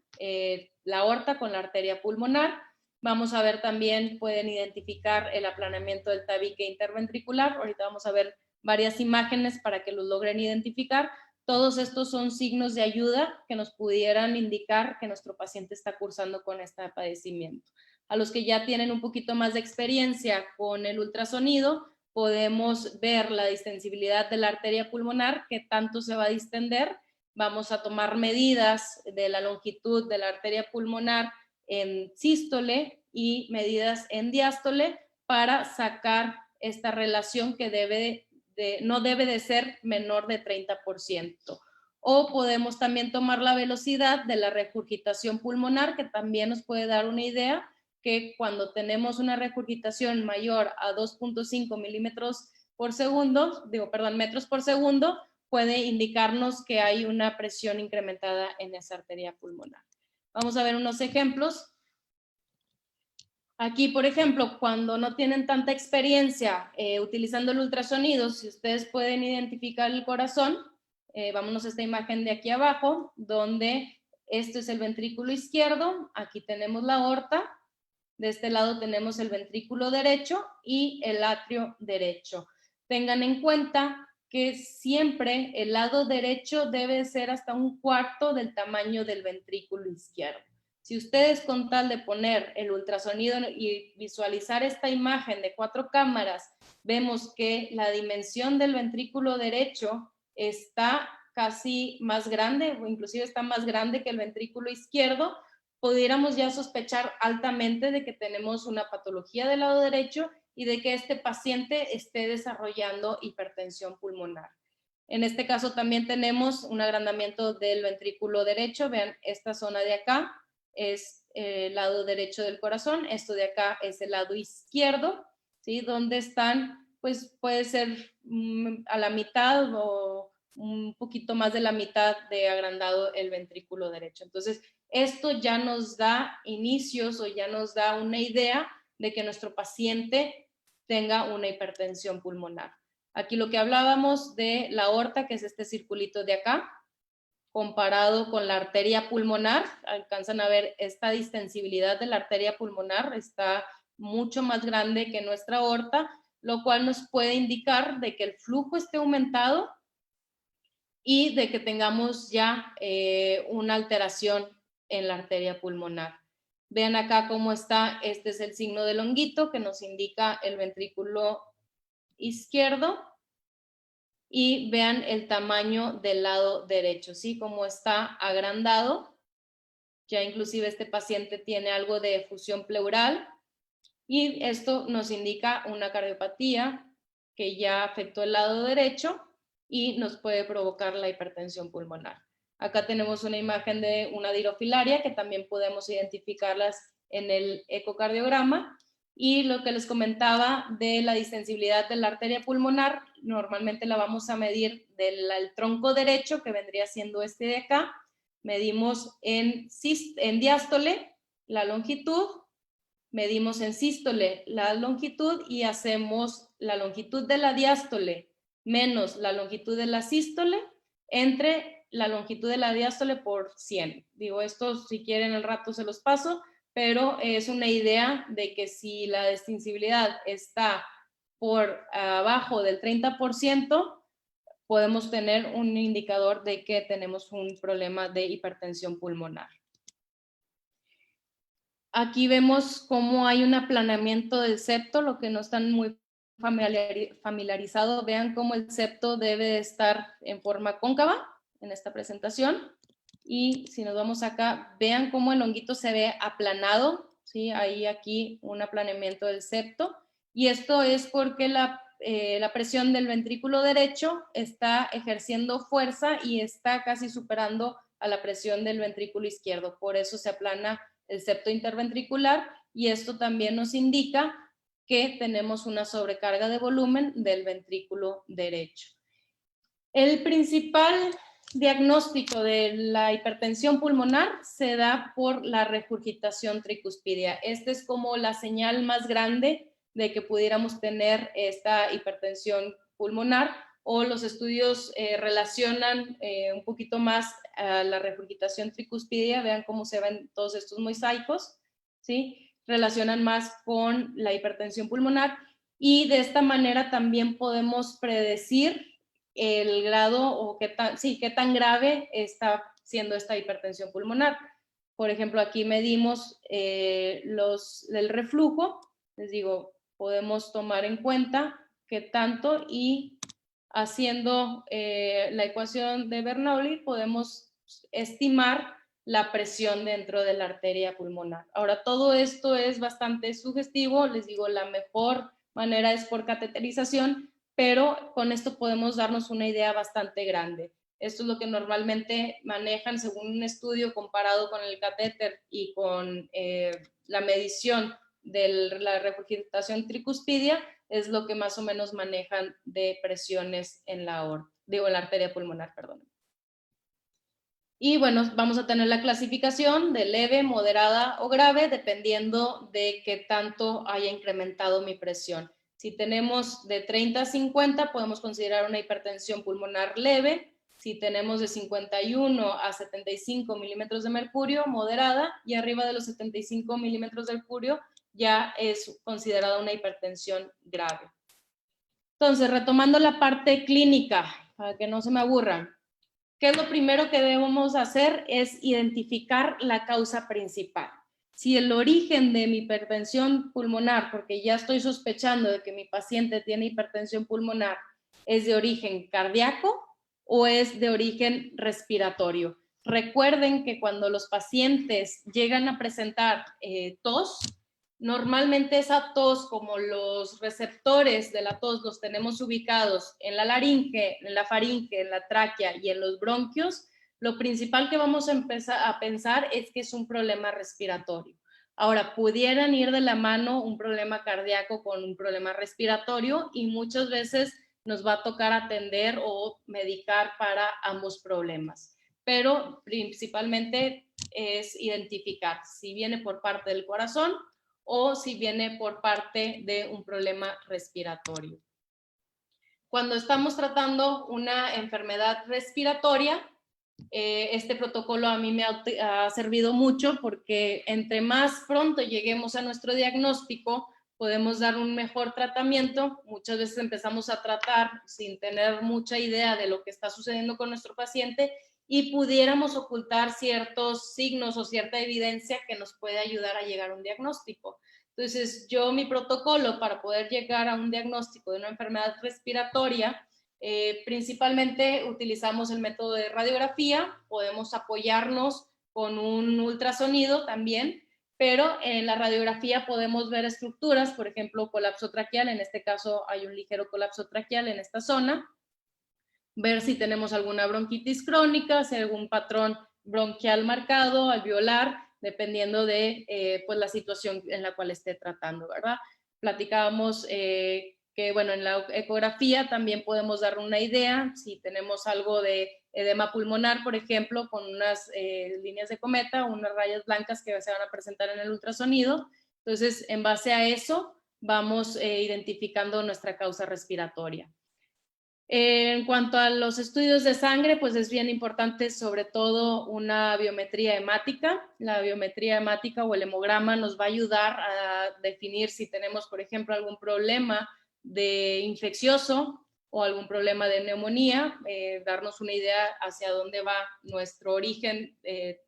la aorta con la arteria pulmonar. Vamos a ver también, pueden identificar el aplanamiento del tabique interventricular. Ahorita vamos a ver varias imágenes para que los logren identificar. Todos estos son signos de ayuda que nos pudieran indicar que nuestro paciente está cursando con este padecimiento. A los que ya tienen un poquito más de experiencia con el ultrasonido, podemos ver la distensibilidad de la arteria pulmonar, que tanto se va a distender. Vamos a tomar medidas de la longitud de la arteria pulmonar en sístole y medidas en diástole para sacar esta relación que no debe de ser menor de 30%. O podemos también tomar la velocidad de la regurgitación pulmonar, que también nos puede dar una idea que cuando tenemos una regurgitación mayor a 2.5 milímetros por segundo, metros por segundo, puede indicarnos que hay una presión incrementada en esa arteria pulmonar. Vamos a ver unos ejemplos. Aquí, por ejemplo, cuando no tienen tanta experiencia utilizando el ultrasonido, si ustedes pueden identificar el corazón, vámonos a esta imagen de aquí abajo, donde este es el ventrículo izquierdo, aquí tenemos la aorta, de este lado tenemos el ventrículo derecho y el atrio derecho. Tengan en cuenta que siempre el lado derecho debe ser hasta 1/4 del tamaño del ventrículo izquierdo. Si ustedes, con tal de poner el ultrasonido y visualizar esta imagen de 4 cámaras, vemos que la dimensión del ventrículo derecho está casi más grande, o inclusive está más grande que el ventrículo izquierdo, pudiéramos ya sospechar altamente de que tenemos una patología del lado derecho y de que este paciente esté desarrollando hipertensión pulmonar. En este caso también tenemos un agrandamiento del ventrículo derecho. Vean, esta zona de acá es el lado derecho del corazón, esto de acá es el lado izquierdo, ¿sí? Donde están, pues puede ser a la mitad o un poquito más de la mitad de agrandado el ventrículo derecho. Entonces, esto ya nos da inicios o ya nos da una idea de que nuestro paciente tenga una hipertensión pulmonar. Aquí lo que hablábamos de la aorta, que es este circulito de acá, comparado con la arteria pulmonar, alcanzan a ver esta distensibilidad de la arteria pulmonar, está mucho más grande que nuestra aorta, lo cual nos puede indicar de que el flujo esté aumentado y de que tengamos ya una alteración en la arteria pulmonar. Vean acá cómo está, este es el signo del honguito que nos indica el ventrículo izquierdo, y vean el tamaño del lado derecho, ¿sí? Cómo está agrandado. Ya inclusive este paciente tiene algo de efusión pleural y esto nos indica una cardiopatía que ya afectó el lado derecho y nos puede provocar la hipertensión pulmonar. Acá tenemos una imagen de una dirofilaria que también podemos identificarlas en el ecocardiograma. Y lo que les comentaba de la distensibilidad de la arteria pulmonar, normalmente la vamos a medir del tronco derecho, que vendría siendo este de acá. Medimos en diástole la longitud, medimos en sístole la longitud y hacemos la longitud de la diástole menos la longitud de la sístole entre la longitud de la diástole por 100. Digo, esto si quieren al rato se los paso, pero es una idea de que si la distensibilidad está por abajo del 30%, podemos tener un indicador de que tenemos un problema de hipertensión pulmonar. Aquí vemos cómo hay un aplanamiento del septo, lo que no están muy familiarizados, vean cómo el septo debe estar en forma cóncava en esta presentación. Y si nos vamos acá, vean cómo el honguito se ve aplanado, ¿sí? Hay aquí un aplanamiento del septo. Y esto es porque la presión del ventrículo derecho está ejerciendo fuerza y está casi superando a la presión del ventrículo izquierdo. Por eso se aplana el septo interventricular y esto también nos indica que tenemos una sobrecarga de volumen del ventrículo derecho. El principal diagnóstico de la hipertensión pulmonar se da por la regurgitación tricuspidia. Esta es como la señal más grande de que pudiéramos tener esta hipertensión pulmonar, o los estudios relacionan un poquito más a la regurgitación tricuspidia. Vean cómo se ven todos estos mosaicos, ¿sí? Relacionan más con la hipertensión pulmonar y de esta manera también podemos predecir el grado o qué tan grave está siendo esta hipertensión pulmonar. Por ejemplo, aquí medimos el reflujo. Les digo, podemos tomar en cuenta qué tanto, y haciendo la ecuación de Bernoulli podemos estimar la presión dentro de la arteria pulmonar. Ahora, todo esto es bastante sugestivo. Les digo, la mejor manera es por cateterización, pero con esto podemos darnos una idea bastante grande. Esto es lo que normalmente manejan según un estudio comparado con el catéter y con la medición de la regurgitación tricuspidia, es lo que más o menos manejan de presiones en la aorta, digo, en la arteria pulmonar, perdón. Y bueno, vamos a tener la clasificación de leve, moderada o grave, dependiendo de qué tanto haya incrementado mi presión. Si tenemos de 30 a 50, podemos considerar una hipertensión pulmonar leve. Si tenemos de 51 a 75 milímetros de mercurio, moderada, y arriba de los 75 milímetros de mercurio ya es considerada una hipertensión grave. Entonces, retomando la parte clínica, para que no se me aburran, ¿qué es lo primero que debemos hacer? Es identificar la causa principal. Si el origen de mi hipertensión pulmonar, porque ya estoy sospechando de que mi paciente tiene hipertensión pulmonar, es de origen cardíaco o es de origen respiratorio. Recuerden que cuando los pacientes llegan a presentar tos, normalmente esa tos, como los receptores de la tos los tenemos ubicados en la laringe, en la faringe, en la tráquea y en los bronquios, lo principal que vamos a empezar a pensar es que es un problema respiratorio. Ahora, pudieran ir de la mano un problema cardíaco con un problema respiratorio, y muchas veces nos va a tocar atender o medicar para ambos problemas. Pero principalmente es identificar si viene por parte del corazón o si viene por parte de un problema respiratorio. Cuando estamos tratando una enfermedad respiratoria, este protocolo a mí me ha servido mucho porque entre más pronto lleguemos a nuestro diagnóstico, podemos dar un mejor tratamiento. Muchas veces empezamos a tratar sin tener mucha idea de lo que está sucediendo con nuestro paciente y pudiéramos ocultar ciertos signos o cierta evidencia que nos puede ayudar a llegar a un diagnóstico. Entonces, mi protocolo para poder llegar a un diagnóstico de una enfermedad respiratoria, principalmente utilizamos el método de radiografía, podemos apoyarnos con un ultrasonido también, pero en la radiografía podemos ver estructuras, por ejemplo, colapso traqueal, en este caso hay un ligero colapso traqueal en esta zona, ver si tenemos alguna bronquitis crónica, si hay algún patrón bronquial marcado, alveolar, dependiendo de pues la situación en la cual esté tratando, ¿verdad? Platicábamos que, bueno, en la ecografía también podemos dar una idea si tenemos algo de edema pulmonar, por ejemplo, con unas líneas de cometa, unas rayas blancas que se van a presentar en el ultrasonido. Entonces, en base a eso, vamos identificando nuestra causa respiratoria. En cuanto a los estudios de sangre, pues es bien importante sobre todo una biometría hemática. La biometría hemática o el hemograma nos va a ayudar a definir si tenemos, por ejemplo, algún problema de infeccioso o algún problema de neumonía, darnos una idea hacia dónde va nuestro origen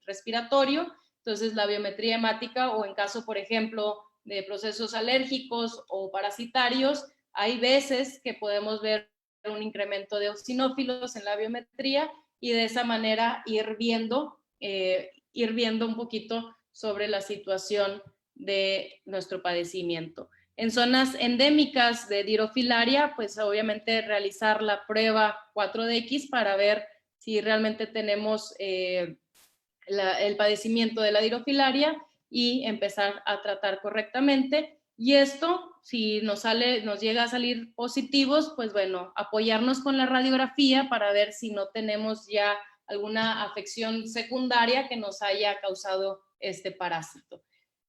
respiratorio. Entonces, la biometría hemática o en caso, por ejemplo, de procesos alérgicos o parasitarios, hay veces que podemos ver un incremento de eosinófilos en la biometría y de esa manera ir viendo un poquito sobre la situación de nuestro padecimiento. En zonas endémicas de dirofilaria, pues obviamente realizar la prueba 4DX para ver si realmente tenemos el padecimiento de la dirofilaria y empezar a tratar correctamente. Y esto, si nos llega a salir positivos, pues bueno, apoyarnos con la radiografía para ver si no tenemos ya alguna afección secundaria que nos haya causado este parásito.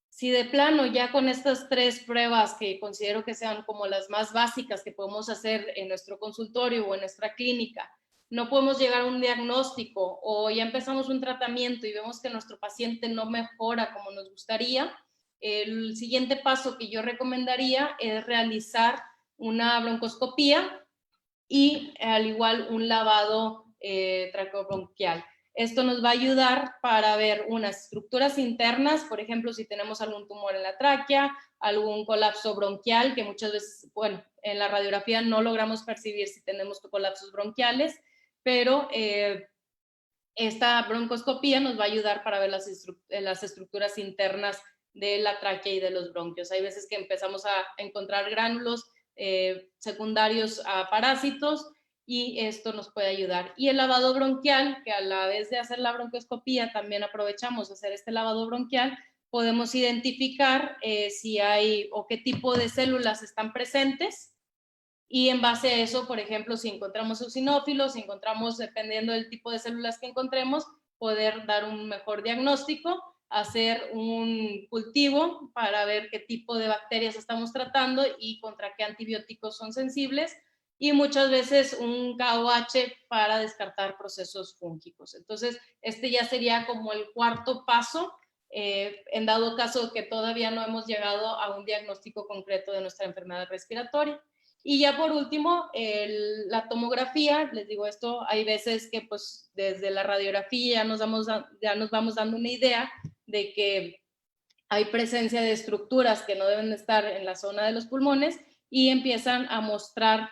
Si de plano ya con estas 3 pruebas que considero que sean como las más básicas que podemos hacer en nuestro consultorio o en nuestra clínica, no podemos llegar a un diagnóstico o ya empezamos un tratamiento y vemos que nuestro paciente no mejora como nos gustaría, el siguiente paso que yo recomendaría es realizar una broncoscopía y al igual un lavado traqueobronquial. Esto nos va a ayudar para ver unas estructuras internas, por ejemplo, si tenemos algún tumor en la tráquea, algún colapso bronquial, que muchas veces, bueno, en la radiografía no logramos percibir si tenemos colapsos bronquiales, pero esta broncoscopía nos va a ayudar para ver las estructuras internas de la tráquea y de los bronquios. Hay veces que empezamos a encontrar gránulos secundarios a parásitos y esto nos puede ayudar. Y el lavado bronquial, que a la vez de hacer la broncoscopía también aprovechamos hacer este lavado bronquial, podemos identificar si hay o qué tipo de células están presentes y en base a eso, por ejemplo, si encontramos eosinófilos, si encontramos, dependiendo del tipo de células que encontremos, poder dar un mejor diagnóstico, hacer un cultivo para ver qué tipo de bacterias estamos tratando y contra qué antibióticos son sensibles y muchas veces un KOH para descartar procesos fúngicos. Entonces, este ya sería como el cuarto paso en dado caso que todavía no hemos llegado a un diagnóstico concreto de nuestra enfermedad respiratoria. Y ya por último, la tomografía, les digo esto, hay veces que pues desde la radiografía ya nos vamos dando una idea de que hay presencia de estructuras que no deben estar en la zona de los pulmones y empiezan a mostrar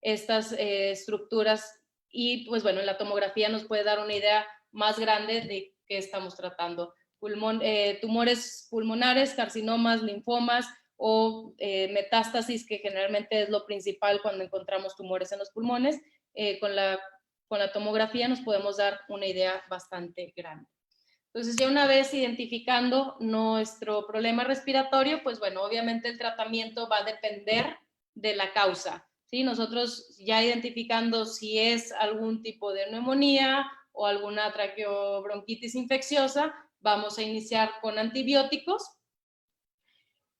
estas estructuras y pues bueno, la tomografía nos puede dar una idea más grande de qué estamos tratando. Tumores pulmonares, carcinomas, linfomas o metástasis, que generalmente es lo principal cuando encontramos tumores en los pulmones, con la tomografía nos podemos dar una idea bastante grande. Entonces, ya una vez identificando nuestro problema respiratorio, pues bueno, obviamente el tratamiento va a depender de la causa, ¿sí? Nosotros ya identificando si es algún tipo de neumonía o alguna traqueobronquitis infecciosa, vamos a iniciar con antibióticos.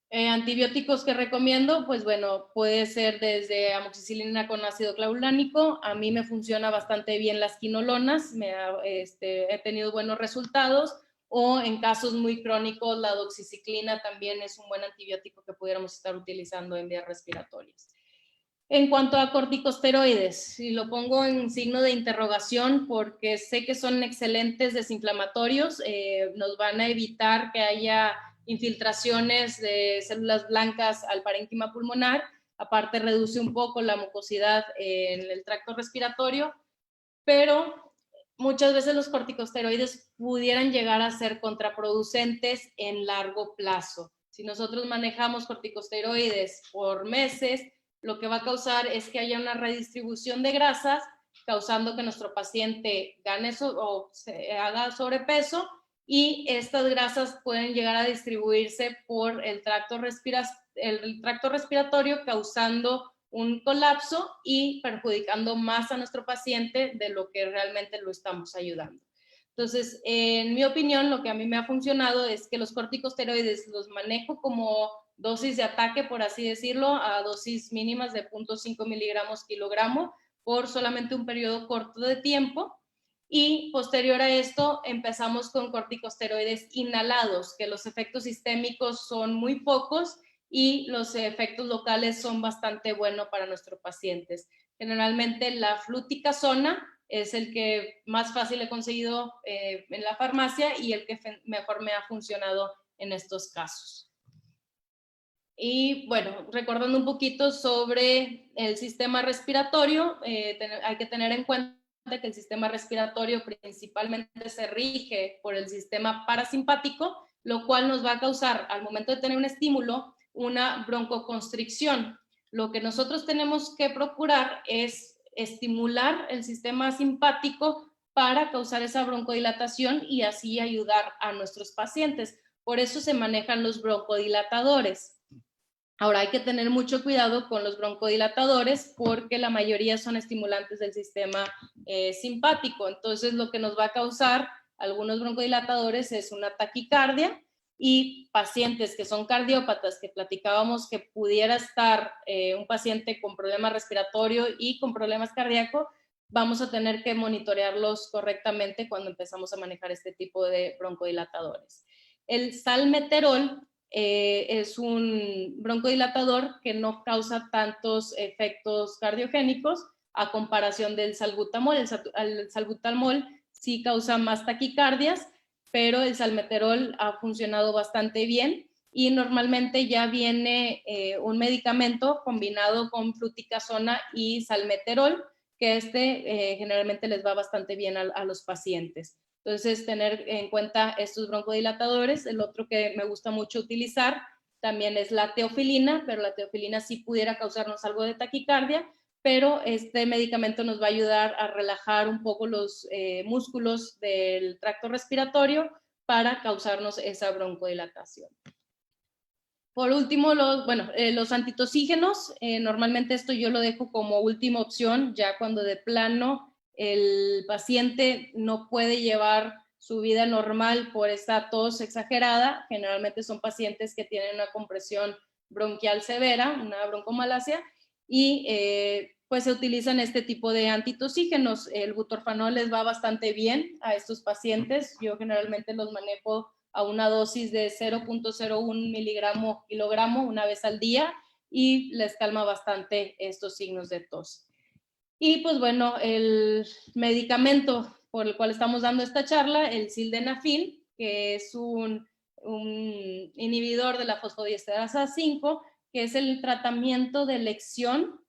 Antibióticos que recomiendo, pues bueno, puede ser desde amoxicilina con ácido clavulánico. A mí me funciona bastante bien las quinolonas, he tenido buenos resultados. O en casos muy crónicos, la doxiciclina también es un buen antibiótico que pudiéramos estar utilizando en vías respiratorias. En cuanto a corticosteroides, y lo pongo en signo de interrogación porque sé que son excelentes desinflamatorios, nos van a evitar que haya infiltraciones de células blancas al parénquima pulmonar, aparte reduce un poco la mucosidad en el tracto respiratorio, pero muchas veces los corticosteroides pudieran llegar a ser contraproducentes en largo plazo. Si nosotros manejamos corticosteroides por meses, lo que va a causar es que haya una redistribución de grasas, causando que nuestro paciente gane o se haga sobrepeso, y estas grasas pueden llegar a distribuirse por el tracto respiratorio, causando un colapso y perjudicando más a nuestro paciente de lo que realmente lo estamos ayudando. Entonces, en mi opinión, lo que a mí me ha funcionado es que los corticosteroides los manejo como dosis de ataque, por así decirlo, a dosis mínimas de 0.5 miligramos kilogramo por solamente un periodo corto de tiempo. Y posterior a esto empezamos con corticosteroides inhalados, que los efectos sistémicos son muy pocos y los efectos locales son bastante buenos para nuestros pacientes. Generalmente la fluticasona es el que más fácil he conseguido en la farmacia y el que mejor me ha funcionado en estos casos. Y bueno, recordando un poquito sobre el sistema respiratorio, hay que tener en cuenta que el sistema respiratorio principalmente se rige por el sistema parasimpático, lo cual nos va a causar, al momento de tener un estímulo, una broncoconstricción. Lo que nosotros tenemos que procurar es estimular el sistema simpático para causar esa broncodilatación y así ayudar a nuestros pacientes. Por eso se manejan los broncodilatadores. Ahora hay que tener mucho cuidado con los broncodilatadores porque la mayoría son estimulantes del sistema simpático. Entonces lo que nos va a causar algunos broncodilatadores es una taquicardia, y pacientes que son cardiópatas, que platicábamos que pudiera estar un paciente con problema respiratorio y con problemas cardíacos, vamos a tener que monitorearlos correctamente cuando empezamos a manejar este tipo de broncodilatadores. El salmeterol es un broncodilatador que no causa tantos efectos cardiogénicos a comparación del salbutamol. El salbutamol sí causa más taquicardias, pero el salmeterol ha funcionado bastante bien y normalmente ya viene un medicamento combinado con fluticasona y salmeterol, que generalmente les va bastante bien a los pacientes. Entonces, tener en cuenta estos broncodilatadores. El otro que me gusta mucho utilizar también es la teofilina, pero la teofilina sí pudiera causarnos algo de taquicardia, pero este medicamento nos va a ayudar a relajar un poco los músculos del tracto respiratorio para causarnos esa broncodilatación. Por último, los antitosígenos, normalmente esto yo lo dejo como última opción, ya cuando de plano el paciente no puede llevar su vida normal por esta tos exagerada. Generalmente son pacientes que tienen una compresión bronquial severa, una broncomalacia, y pues se utilizan este tipo de antitosígenos. El butorfanol les va bastante bien a estos pacientes. Yo generalmente los manejo a una dosis de 0.01 miligramo kilogramo una vez al día y les calma bastante estos signos de tos. Y pues bueno, el medicamento por el cual estamos dando esta charla, el sildenafil, que es un inhibidor de la fosfodiesterasa 5, que es el tratamiento de elección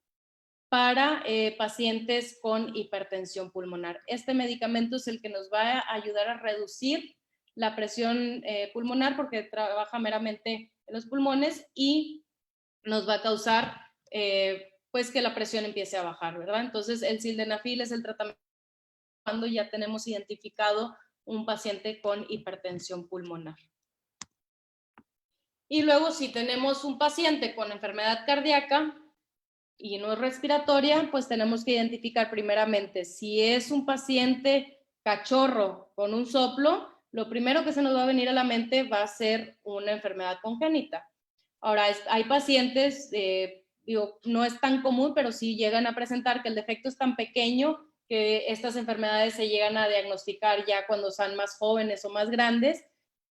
para pacientes con hipertensión pulmonar. Este medicamento es el que nos va a ayudar a reducir la presión pulmonar porque trabaja meramente en los pulmones y nos va a causar pues que la presión empiece a bajar, ¿verdad? Entonces el sildenafil es el tratamiento cuando ya tenemos identificado un paciente con hipertensión pulmonar. Y luego si tenemos un paciente con enfermedad cardíaca y no respiratoria, pues tenemos que identificar primeramente si es un paciente cachorro con un soplo, lo primero que se nos va a venir a la mente va a ser una enfermedad congénita. Ahora, hay pacientes, digo, no es tan común, pero sí llegan a presentar que el defecto es tan pequeño que estas enfermedades se llegan a diagnosticar ya cuando son más jóvenes o más grandes,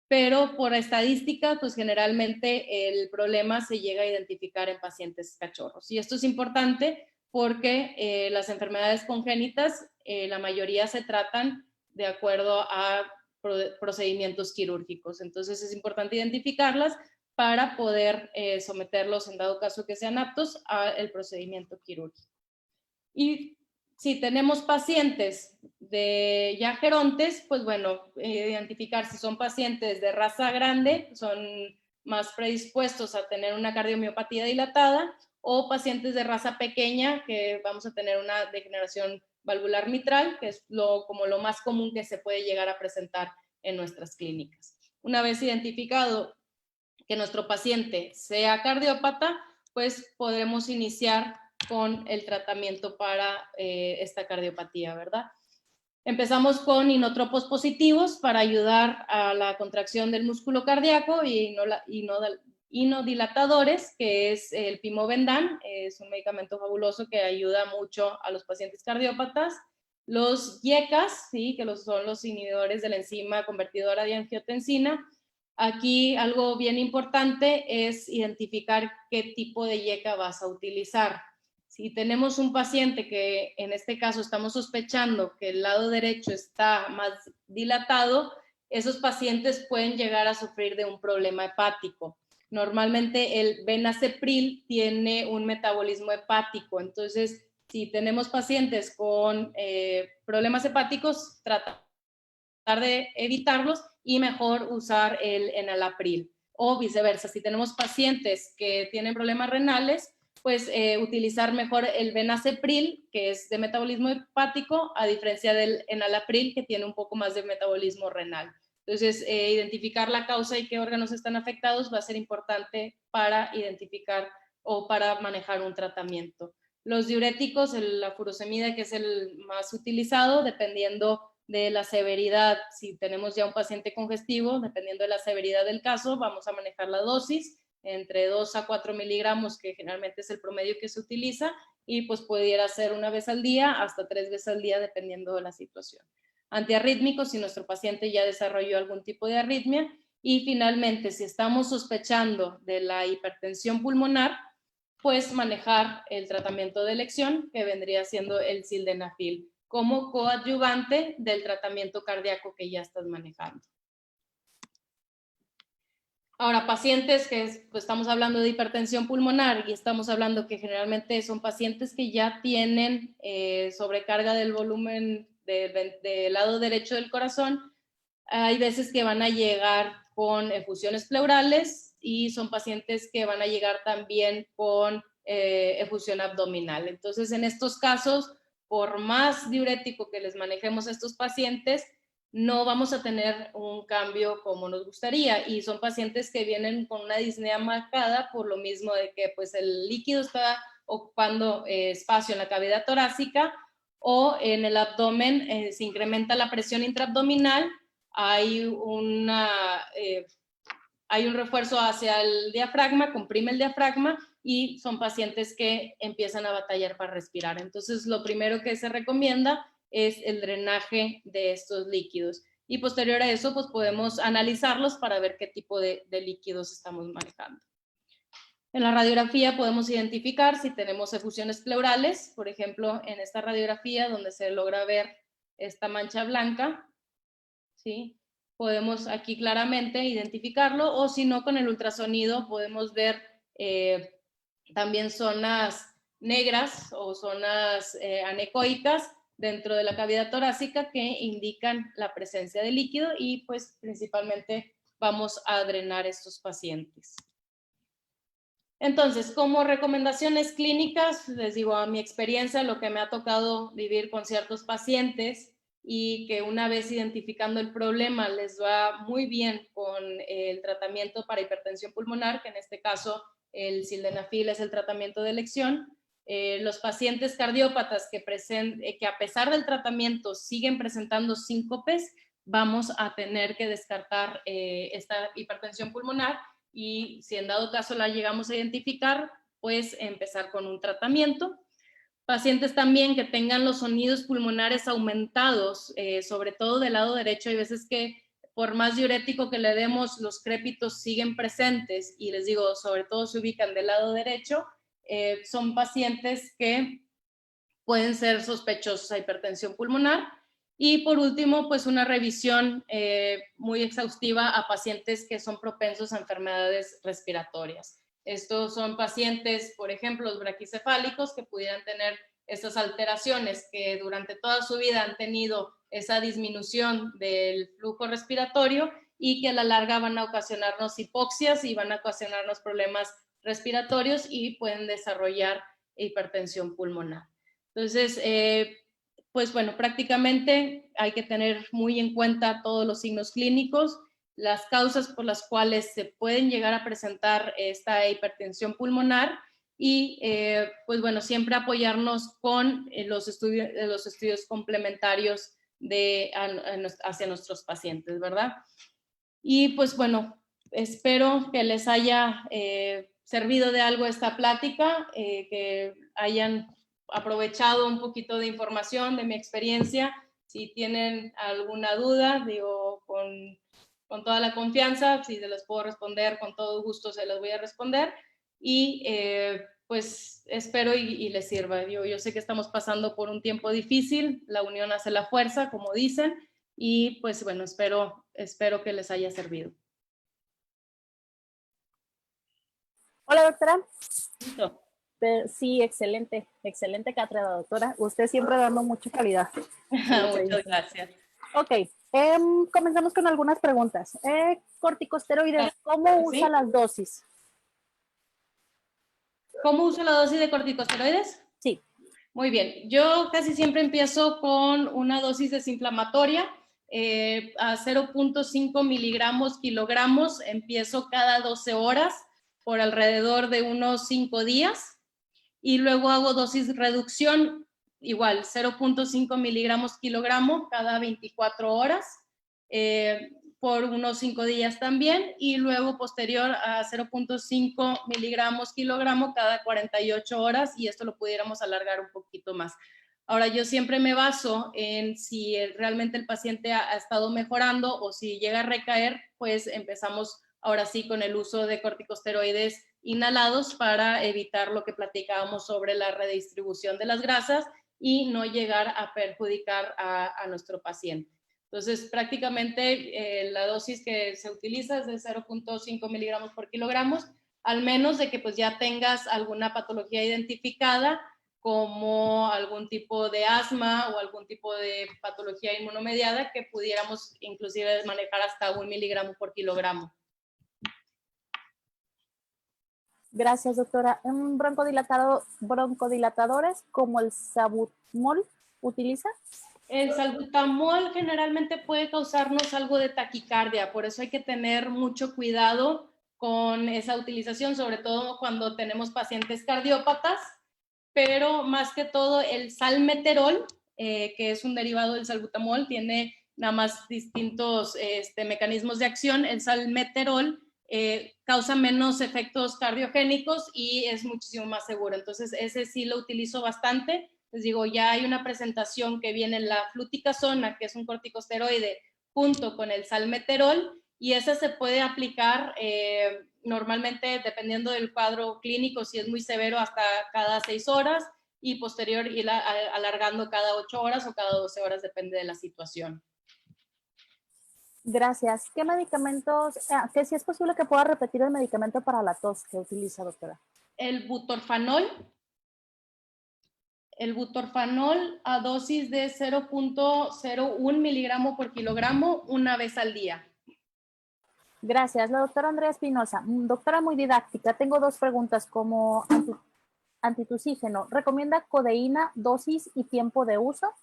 pero por estadística, pues generalmente el problema se llega a identificar en pacientes cachorros. Y esto es importante porque las enfermedades congénitas, la mayoría se tratan de acuerdo a procedimientos quirúrgicos. Entonces es importante identificarlas para poder someterlos, en dado caso que sean aptos, al procedimiento quirúrgico. Y si tenemos pacientes de ya gerontes, pues bueno, identificar si son pacientes de raza grande, son más predispuestos a tener una cardiomiopatía dilatada, o pacientes de raza pequeña, que vamos a tener una degeneración valvular mitral, que es como lo más común que se puede llegar a presentar en nuestras clínicas. Una vez identificado que nuestro paciente sea cardiópata, pues podremos iniciar con el tratamiento para esta cardiopatía, ¿verdad? Empezamos con inotropos positivos para ayudar a la contracción del músculo cardíaco y inodilatadores, que es el Pimobendan, es un medicamento fabuloso que ayuda mucho a los pacientes cardiópatas. Los YECAS, ¿sí? Que son los inhibidores de la enzima convertidora de angiotensina. Aquí algo bien importante es identificar qué tipo de YECA vas a utilizar. Si tenemos un paciente que en este caso estamos sospechando que el lado derecho está más dilatado, esos pacientes pueden llegar a sufrir de un problema hepático. Normalmente el benacepril tiene un metabolismo hepático, entonces si tenemos pacientes con problemas hepáticos, tratar de evitarlos y mejor usar el enalapril. O viceversa, si tenemos pacientes que tienen problemas renales, pues utilizar mejor el benacepril, que es de metabolismo hepático, a diferencia del enalapril, que tiene un poco más de metabolismo renal. Entonces, identificar la causa y qué órganos están afectados va a ser importante para identificar o para manejar un tratamiento. Los diuréticos, la furosemida, que es el más utilizado, dependiendo de la severidad, si tenemos ya un paciente congestivo, dependiendo de la severidad del caso, vamos a manejar la dosis entre 2 a 4 miligramos, que generalmente es el promedio que se utiliza, y pues pudiera ser una vez al día hasta 3 veces al día, dependiendo de la situación. Antiarrítmicos, si nuestro paciente ya desarrolló algún tipo de arritmia, y finalmente, si estamos sospechando de la hipertensión pulmonar, pues manejar el tratamiento de elección, que vendría siendo el sildenafil, como coadyuvante del tratamiento cardíaco que ya estás manejando. Ahora, pacientes que pues, estamos hablando de hipertensión pulmonar y estamos hablando que generalmente son pacientes que ya tienen sobrecarga del volumen del lado derecho del corazón, hay veces que van a llegar con efusiones pleurales y son pacientes que van a llegar también con efusión abdominal. Entonces, en estos casos, por más diurético que les manejemos a estos pacientes, no vamos a tener un cambio como nos gustaría, y son pacientes que vienen con una disnea marcada por lo mismo de que pues el líquido está ocupando espacio en la cavidad torácica, o en el abdomen se incrementa la presión intraabdominal, hay un refuerzo hacia el diafragma, comprime el diafragma, y son pacientes que empiezan a batallar para respirar. Entonces, lo primero que se recomienda es el drenaje de estos líquidos. Y posterior a eso, pues podemos analizarlos para ver qué tipo de líquidos estamos manejando. En la radiografía podemos identificar si tenemos efusiones pleurales, por ejemplo, en esta radiografía donde se logra ver esta mancha blanca, ¿sí? Podemos aquí claramente identificarlo, o si no, con el ultrasonido podemos ver también zonas negras o zonas anecoicas dentro de la cavidad torácica que indican la presencia de líquido, y pues principalmente vamos a drenar estos pacientes. Entonces, como recomendaciones clínicas, les digo, a mi experiencia, lo que me ha tocado vivir con ciertos pacientes, y que una vez identificando el problema les va muy bien con el tratamiento para hipertensión pulmonar, que en este caso el sildenafil es el tratamiento de elección. Los pacientes cardiópatas que a pesar del tratamiento siguen presentando síncopes, vamos a tener que descartar esta hipertensión pulmonar, y si en dado caso la llegamos a identificar, pues empezar con un tratamiento. Pacientes también que tengan los sonidos pulmonares aumentados, sobre todo del lado derecho. Hay veces que por más diurético que le demos, los crépitos siguen presentes y les digo, sobre todo se ubican del lado derecho. Son pacientes que pueden ser sospechosos a hipertensión pulmonar. Y por último, pues una revisión muy exhaustiva a pacientes que son propensos a enfermedades respiratorias. Estos son pacientes, por ejemplo, los braquicefálicos, que pudieran tener estas alteraciones, que durante toda su vida han tenido esa disminución del flujo respiratorio y que a la larga van a ocasionarnos hipoxias y van a ocasionarnos problemas respiratorios y pueden desarrollar hipertensión pulmonar. Entonces, pues bueno, prácticamente hay que tener muy en cuenta todos los signos clínicos, las causas por las cuales se pueden llegar a presentar esta hipertensión pulmonar y pues bueno, siempre apoyarnos con los estudios complementarios hacia nuestros pacientes, ¿verdad? Y pues bueno, espero que les haya servido de algo esta plática, que hayan aprovechado un poquito de información de mi experiencia. Si tienen alguna duda, digo, con toda la confianza, si se las puedo responder, con todo gusto se las voy a responder. Y pues espero y les sirva. Yo sé que estamos pasando por un tiempo difícil, la unión hace la fuerza, como dicen, y pues bueno, espero que les haya servido. Hola, doctora. ¿Listo? Sí, excelente cátedra, doctora. Usted siempre dando mucha calidad. Muchas gracias. Ok, comenzamos con algunas preguntas. Corticosteroides, ¿cómo usa las dosis? ¿Cómo uso la dosis de corticosteroides? Sí. Muy bien, yo casi siempre empiezo con una dosis desinflamatoria a 0.5 miligramos kilogramos, empiezo cada 12 horas por alrededor de unos 5 días y luego hago dosis reducción, igual 0.5 miligramos kilogramo cada 24 horas por unos 5 días también y luego posterior a 0.5 miligramos kilogramo cada 48 horas y esto lo pudiéramos alargar un poquito más. Ahora, yo siempre me baso en si realmente el paciente ha estado mejorando o si llega a recaer, pues empezamos ahora sí con el uso de corticosteroides inhalados para evitar lo que platicábamos sobre la redistribución de las grasas y no llegar a perjudicar a nuestro paciente. Entonces, prácticamente la dosis que se utiliza es de 0.5 miligramos por kilogramos, al menos de que pues ya tengas alguna patología identificada, como algún tipo de asma o algún tipo de patología inmunomediada que pudiéramos inclusive manejar hasta 1 miligramo por kilogramo. Gracias, doctora. ¿Broncodilatadores como el salbutamol utiliza? El salbutamol generalmente puede causarnos algo de taquicardia, por eso hay que tener mucho cuidado con esa utilización, sobre todo cuando tenemos pacientes cardiópatas, pero más que todo el salmeterol, que es un derivado del salbutamol, tiene nada más distintos mecanismos de acción. El salmeterol causa menos efectos cardiogénicos y es muchísimo más seguro, entonces ese sí lo utilizo bastante. Les digo, ya hay una presentación que viene en la fluticasona, que es un corticosteroide, junto con el salmeterol, y esa se puede aplicar normalmente, dependiendo del cuadro clínico, si es muy severo, hasta cada 6 horas, y posterior ir alargando cada 8 horas o cada 12 horas, depende de la situación. Gracias. ¿Qué medicamentos, que si es posible que pueda repetir el medicamento para la tos que utiliza, doctora? El butorfanol. El butorfanol a dosis de 0.01 miligramo por kilogramo una vez al día. Gracias. La doctora Andrea Espinosa. Doctora, muy didáctica. Tengo 2 preguntas como antitusígeno. ¿Recomienda codeína, dosis y tiempo de uso?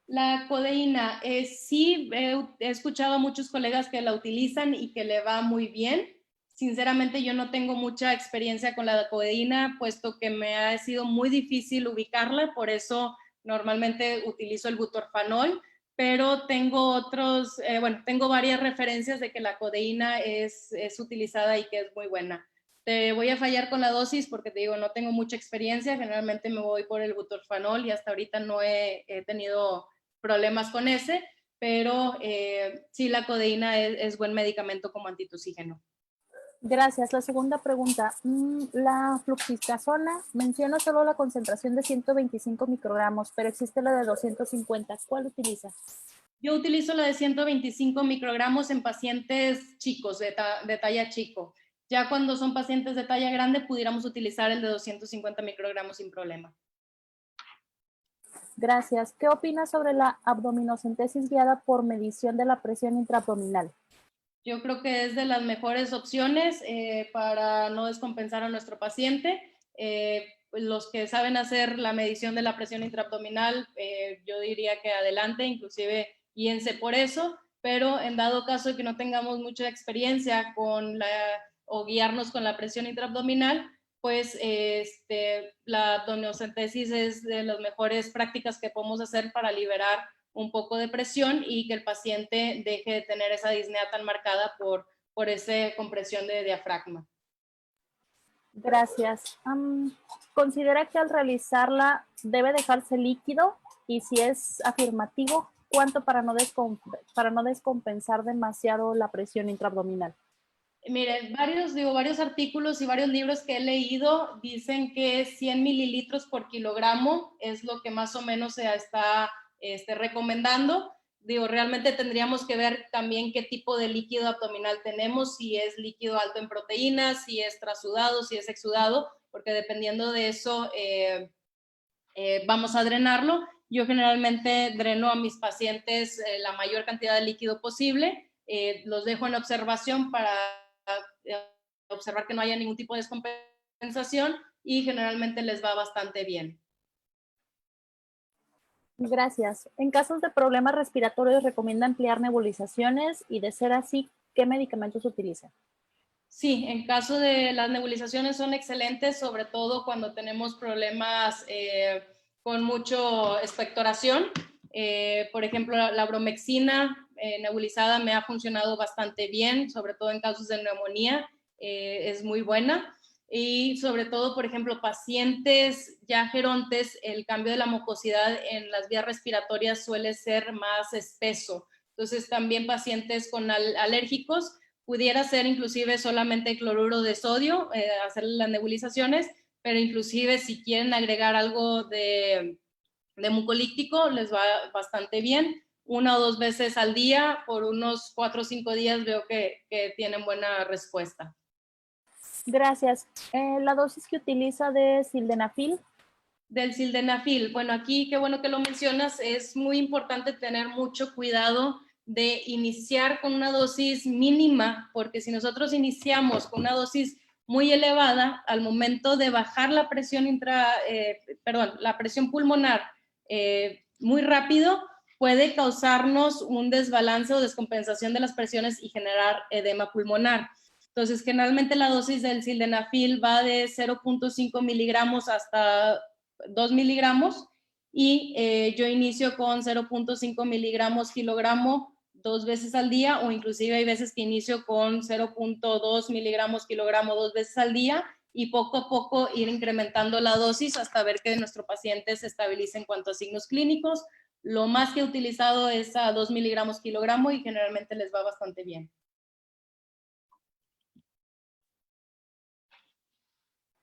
La codeína, sí, he escuchado a muchos colegas que la utilizan y que le va muy bien. Sinceramente, yo no tengo mucha experiencia con la codeína, puesto que me ha sido muy difícil ubicarla, por eso normalmente utilizo el butorfanol, pero tengo tengo varias referencias de que la codeína es utilizada y que es muy buena. Te voy a fallar con la dosis porque te digo, no tengo mucha experiencia, generalmente me voy por el butorfanol y hasta ahorita no he tenido problemas con ese, pero sí, la codeína es buen medicamento como antitusígeno. Gracias. La segunda pregunta, la fluxistasona menciona solo la concentración de 125 microgramos, pero existe la de 250. ¿Cuál utiliza? Yo utilizo la de 125 microgramos en pacientes chicos, de talla chico. Ya cuando son pacientes de talla grande, pudiéramos utilizar el de 250 microgramos sin problema. Gracias. ¿Qué opinas sobre la abdominocentesis guiada por medición de la presión intraabdominal? Yo creo que es de las mejores opciones para no descompensar a nuestro paciente. Los que saben hacer la medición de la presión intraabdominal, yo diría que adelante, inclusive guíense por eso, pero en dado caso de que no tengamos mucha experiencia o guiarnos con la presión intraabdominal, pues la abdominocentesis es de las mejores prácticas que podemos hacer para liberar un poco de presión y que el paciente deje de tener esa disnea tan marcada por esa compresión de diafragma. Gracias. ¿Considera que al realizarla debe dejarse líquido? Y si es afirmativo, ¿cuánto para no descompensar demasiado la presión intraabdominal? Mire, varios artículos y varios libros que he leído dicen que 100 mililitros por kilogramo es lo que más o menos se está recomendando. Realmente tendríamos que ver también qué tipo de líquido abdominal tenemos, si es líquido alto en proteínas, si es trasudado, si es exudado, porque dependiendo de eso vamos a drenarlo. Yo generalmente dreno a mis pacientes la mayor cantidad de líquido posible, los dejo en observación para observar que no haya ningún tipo de descompensación y generalmente les va bastante bien. Gracias. En casos de problemas respiratorios, ¿recomienda emplear nebulizaciones? Y de ser así, ¿qué medicamentos utiliza? Sí, en caso de las nebulizaciones son excelentes, sobre todo cuando tenemos problemas con mucho expectoración. Por ejemplo, la bromexina nebulizada me ha funcionado bastante bien, sobre todo en casos de neumonía, es muy buena. Y sobre todo, por ejemplo, pacientes ya gerontes, el cambio de la mucosidad en las vías respiratorias suele ser más espeso. Entonces, también pacientes con alérgicos, pudiera ser inclusive solamente cloruro de sodio, hacer las nebulizaciones, pero inclusive si quieren agregar algo de mucolítico, les va bastante bien. 1 o 2 veces al día, por unos 4 o 5 días veo que tienen buena respuesta. Gracias. ¿La dosis que utiliza de sildenafil? Del sildenafil, bueno, aquí qué bueno que lo mencionas, es muy importante tener mucho cuidado de iniciar con una dosis mínima, porque si nosotros iniciamos con una dosis muy elevada, al momento de bajar la presión la presión pulmonar muy rápido, puede causarnos un desbalance o descompensación de las presiones y generar edema pulmonar. Entonces, generalmente la dosis del sildenafil va de 0.5 miligramos hasta 2 miligramos y yo inicio con 0.5 miligramos kilogramo 2 veces al día, o inclusive hay veces que inicio con 0.2 miligramos kilogramo 2 veces al día, y poco a poco ir incrementando la dosis hasta ver que nuestro paciente se estabilice en cuanto a signos clínicos. Lo más que he utilizado es a 2 miligramos kilogramo y generalmente les va bastante bien.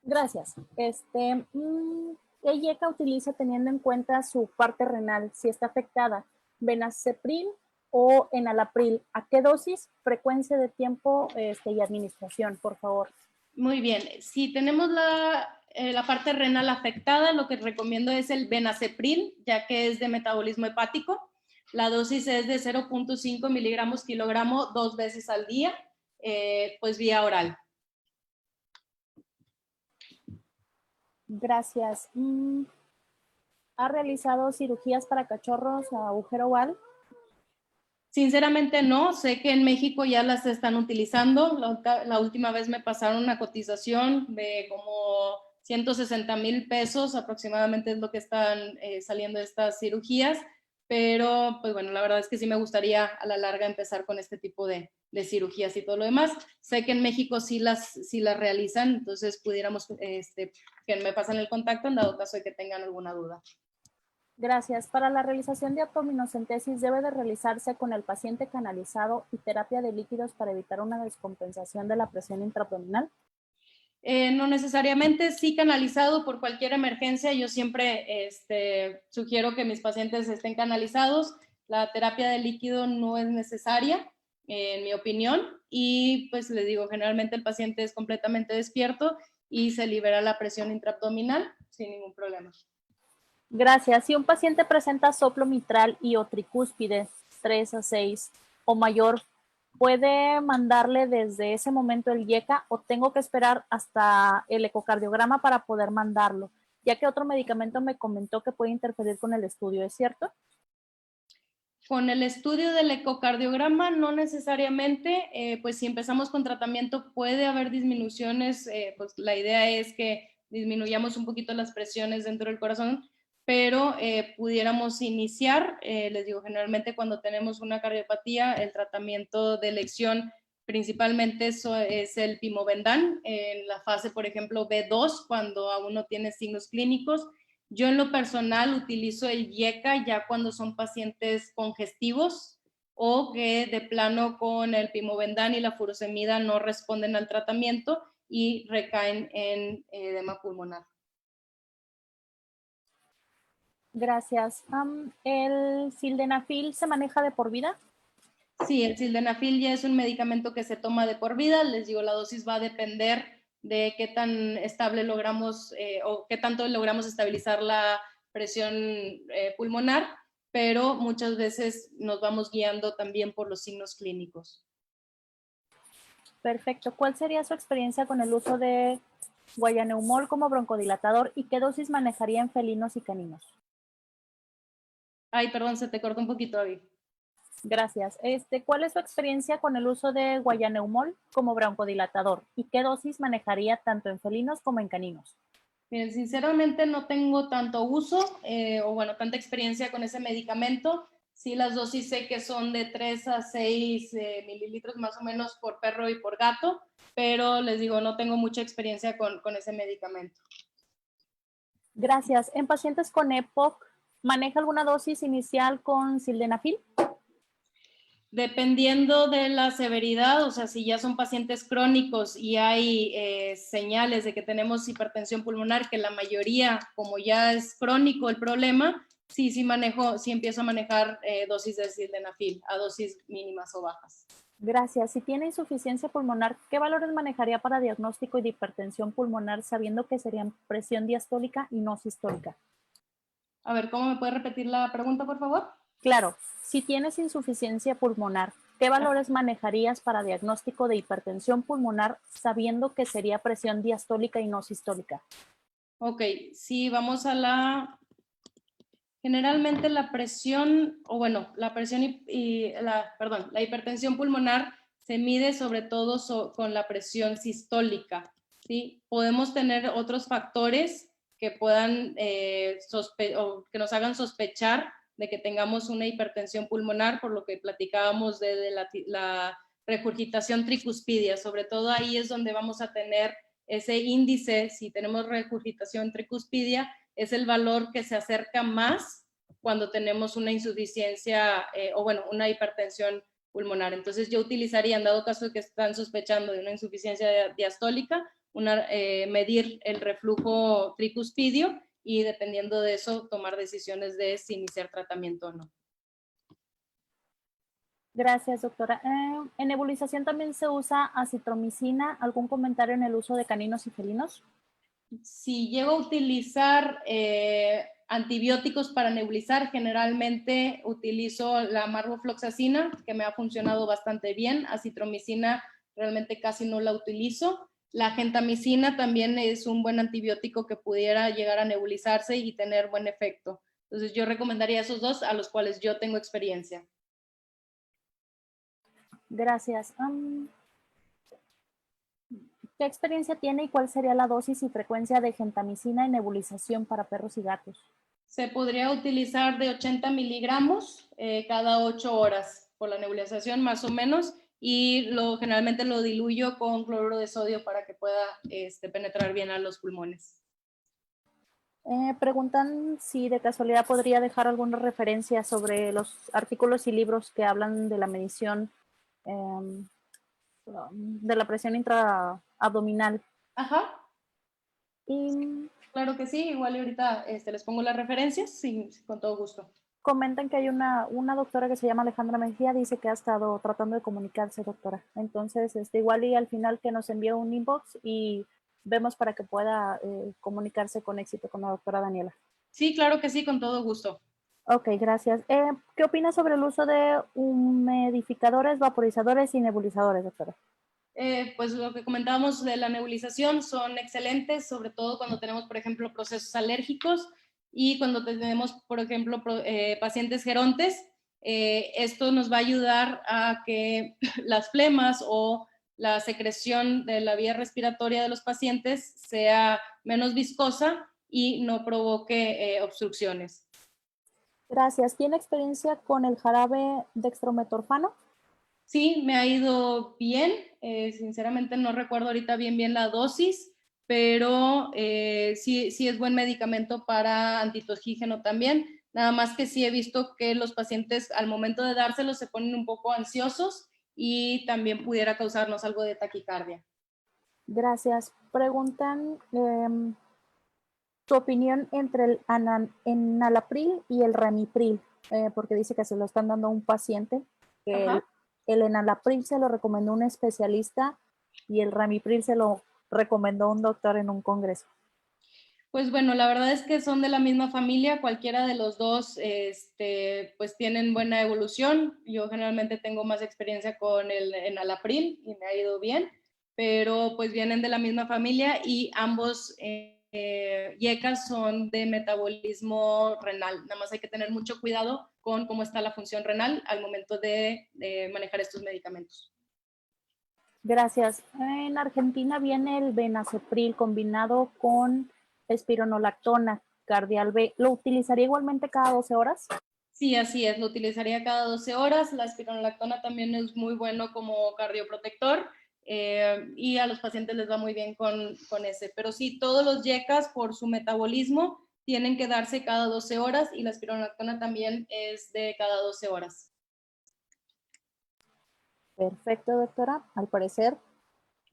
Gracias. ¿Qué IECA utiliza teniendo en cuenta su parte renal? Si está afectada, benacepril o enalapril. ¿A qué dosis, frecuencia de tiempo y administración, por favor? Muy bien. Si tenemos la parte renal afectada, lo que recomiendo es el benacepril, ya que es de metabolismo hepático. La dosis es de 0.5 miligramos kilogramo 2 veces al día, pues vía oral. Gracias. ¿Ha realizado cirugías para cachorros a agujero oval? Sinceramente no, sé que en México ya las están utilizando. La última vez me pasaron una cotización de como 160,000 pesos aproximadamente es lo que están saliendo de estas cirugías, pero pues bueno, la verdad es que sí me gustaría a la larga empezar con este tipo de cirugías y todo lo demás. Sé que en México sí las realizan, entonces pudiéramos, que me pasen el contacto en dado caso de que tengan alguna duda. Gracias. Para la realización de abdominocentesis debe de realizarse con el paciente canalizado y terapia de líquidos para evitar una descompensación de la presión intraabdominal. No necesariamente, sí canalizado por cualquier emergencia. Yo siempre sugiero que mis pacientes estén canalizados. La terapia de líquido no es necesaria, en mi opinión, y pues les digo, generalmente el paciente es completamente despierto y se libera la presión intraabdominal sin ningún problema. Gracias. Si un paciente presenta soplo mitral y o tricúspide 3 a 6 o mayor, ¿puede mandarle desde ese momento el IECA o tengo que esperar hasta el ecocardiograma para poder mandarlo? Ya que otro medicamento me comentó que puede interferir con el estudio, ¿es cierto? Con el estudio del ecocardiograma no necesariamente, pues si empezamos con tratamiento puede haber disminuciones, pues la idea es que disminuyamos un poquito las presiones dentro del corazón, pero pudiéramos iniciar, les digo, generalmente cuando tenemos una cardiopatía, el tratamiento de elección principalmente eso es el pimobendan, en la fase, por ejemplo, B2, cuando aún no tiene signos clínicos. Yo en lo personal utilizo el IECA ya cuando son pacientes congestivos o que de plano con el pimobendan y la furosemida no responden al tratamiento y recaen en edema pulmonar. Gracias. ¿El sildenafil se maneja de por vida? Sí, el sildenafil ya es un medicamento que se toma de por vida. Les digo, la dosis va a depender de qué tan estable logramos o qué tanto logramos estabilizar la presión pulmonar, pero muchas veces nos vamos guiando también por los signos clínicos. Perfecto. ¿Cuál sería su experiencia con el uso de guayaneumol como broncodilatador y qué dosis manejaría en felinos y caninos? Ay, perdón, se te cortó un poquito, Abby. Gracias. ¿Cuál es su experiencia con el uso de guayaneumol como broncodilatador y qué dosis manejaría tanto en felinos como en caninos? Miren, sinceramente no tengo tanto uso o bueno, tanta experiencia con ese medicamento. Sí, las dosis sé que son de 3 a 6 mililitros más o menos por perro y por gato, pero les digo, no tengo mucha experiencia con ese medicamento. Gracias. ¿En pacientes con EPOC maneja alguna dosis inicial con sildenafil? Dependiendo de la severidad, o sea, si ya son pacientes crónicos y hay señales de que tenemos hipertensión pulmonar, que la mayoría, como ya es crónico el problema, sí empiezo a manejar dosis de sildenafil a dosis mínimas o bajas. Gracias. Si tiene insuficiencia pulmonar, ¿qué valores manejaría para diagnóstico de hipertensión pulmonar sabiendo que serían presión diastólica y no sistólica? A ver, ¿cómo me puede repetir la pregunta, por favor? Claro, si tienes insuficiencia pulmonar, ¿qué valores manejarías para diagnóstico de hipertensión pulmonar sabiendo que sería presión diastólica y no sistólica? Ok, sí, vamos a generalmente la presión, o bueno, la presión la hipertensión pulmonar se mide sobre todo con la presión sistólica, ¿sí? Podemos tener otros factores que puedan o que nos hagan sospechar de que tengamos una hipertensión pulmonar, por lo que platicábamos de la regurgitación tricuspidia. Sobre todo ahí es donde vamos a tener ese índice, si tenemos regurgitación tricuspidia, es el valor que se acerca más cuando tenemos una insuficiencia o bueno, una hipertensión pulmonar. Entonces yo utilizaría, en dado caso de que están sospechando de una insuficiencia diastólica, medir el reflujo tricuspidio y dependiendo de eso tomar decisiones de si iniciar tratamiento o no. Gracias, doctora. ¿En nebulización también se usa acitromicina? ¿Algún comentario en el uso de caninos y felinos? Si llego a utilizar antibióticos para nebulizar, generalmente utilizo la marvofloxacina, que me ha funcionado bastante bien. Acitromicina realmente casi no la utilizo. La gentamicina también es un buen antibiótico que pudiera llegar a nebulizarse y tener buen efecto. Entonces yo recomendaría esos dos a los cuales yo tengo experiencia. Gracias. ¿Qué experiencia tiene y cuál sería la dosis y frecuencia de gentamicina en nebulización para perros y gatos? Se podría utilizar de 80 miligramos cada 8 horas por la nebulización más o menos, y generalmente lo diluyo con cloruro de sodio para que pueda penetrar bien a los pulmones. Preguntan si de casualidad podría dejar alguna referencia sobre los artículos y libros que hablan de la medición de la presión intraabdominal. Ajá. Y claro que sí, igual ahorita les pongo las referencias, sí, con todo gusto. comentan que hay una doctora que se llama Alejandra Mejía, dice que ha estado tratando de comunicarse, doctora. Entonces, igual y al final que nos envíe un inbox y vemos para que pueda comunicarse con éxito con la doctora Daniela. Sí, claro que sí, con todo gusto. Ok, gracias. ¿Qué opinas sobre el uso de humidificadores, vaporizadores y nebulizadores, doctora? Pues lo que comentábamos de la nebulización son excelentes, sobre todo cuando tenemos, por ejemplo, procesos alérgicos y cuando tenemos, por ejemplo, pacientes gerontes. Esto nos va a ayudar a que las flemas o la secreción de la vía respiratoria de los pacientes sea menos viscosa y no provoque obstrucciones. Gracias. ¿Tiene experiencia con el jarabe dextrometorfano? Sí, me ha ido bien. Sinceramente no recuerdo ahorita bien la dosis, pero sí es buen medicamento para antitogígeno también. Nada más que sí he visto que los pacientes al momento de dárselo se ponen un poco ansiosos y también pudiera causarnos algo de taquicardia. Gracias. Preguntan tu opinión entre el enalapril y el ramipril, porque dice que se lo están dando a un paciente, que el enalapril se lo recomendó un especialista y el ramipril se lo recomendó un doctor en un congreso. Pues bueno, la verdad es que son de la misma familia, cualquiera de los dos pues tienen buena evolución. Yo generalmente tengo más experiencia con el enalapril y me ha ido bien, pero pues vienen de la misma familia y ambos IECAS son de metabolismo renal. Nada más hay que tener mucho cuidado con cómo está la función renal al momento de manejar estos medicamentos. Gracias. En Argentina viene el benacepril combinado con espironolactona, Cardial B. ¿Lo utilizaría igualmente cada 12 horas? Sí, así es. Lo utilizaría cada 12 horas. La espironolactona también es muy bueno como cardioprotector y a los pacientes les va muy bien con ese. Pero sí, todos los YECAS por su metabolismo tienen que darse cada 12 horas y la espironolactona también es de cada 12 horas. Perfecto, doctora. Al parecer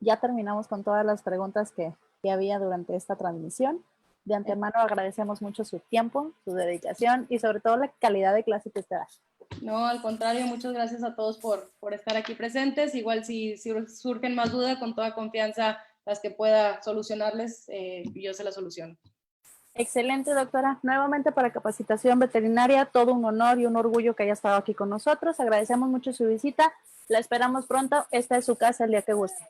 ya terminamos con todas las preguntas que había durante esta transmisión. De antemano agradecemos mucho su tiempo, su dedicación y sobre todo la calidad de clase que usted da. No, al contrario, muchas gracias a todos por estar aquí presentes. Igual si surgen más dudas, con toda confianza, las que pueda solucionarles, yo se las soluciono. Excelente, doctora. Nuevamente para Capacitación Veterinaria, todo un honor y un orgullo que haya estado aquí con nosotros. Agradecemos mucho su visita. La esperamos pronto. Esta es su casa el día que guste.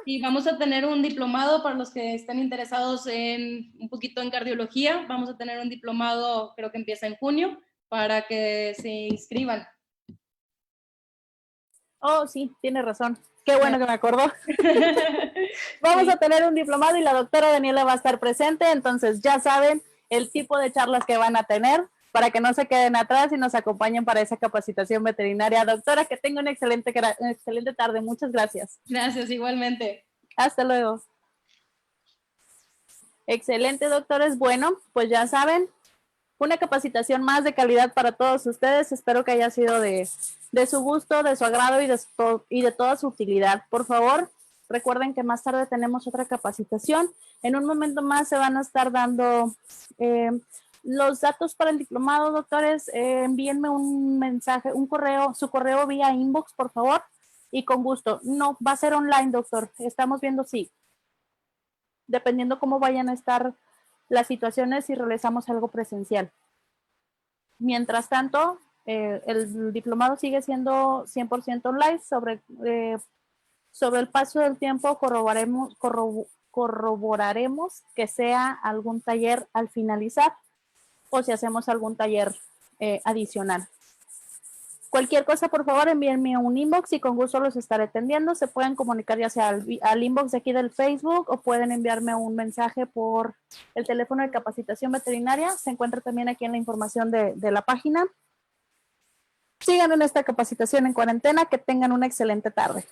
Y vamos a tener un diplomado para los que estén interesados en un poquito en cardiología. Vamos a tener un diplomado, creo que empieza en junio, para que se inscriban. Oh, sí, tiene razón. Qué bueno que me acordó. Vamos a tener un diplomado y la doctora Daniela va a estar presente, entonces ya saben el tipo de charlas que van a tener para que no se queden atrás y nos acompañen para esa capacitación veterinaria. Doctora, que tenga una excelente tarde. Muchas gracias. Gracias, igualmente. Hasta luego. Excelente, doctores. Bueno, pues ya saben, una capacitación más de calidad para todos ustedes. Espero que haya sido de su gusto, de su agrado y de toda su utilidad. Por favor, recuerden que más tarde tenemos otra capacitación. En un momento más se van a estar dando los datos para el diplomado, doctores. Envíenme un mensaje, un correo, su correo vía inbox, por favor, y con gusto. No, va a ser online, doctor. Estamos viendo si, dependiendo cómo vayan a estar las situaciones, si realizamos algo presencial. Mientras tanto, el diplomado sigue siendo 100% online. Sobre el paso del tiempo corroboraremos que sea algún taller al finalizar o si hacemos algún taller adicional. Cualquier cosa, por favor, envíenme un inbox y con gusto los estaré atendiendo. Se pueden comunicar ya sea al inbox de aquí del Facebook o pueden enviarme un mensaje por el teléfono de capacitación veterinaria. Se encuentra también aquí en la información de la página. Sigan en esta capacitación en cuarentena. Que tengan una excelente tarde.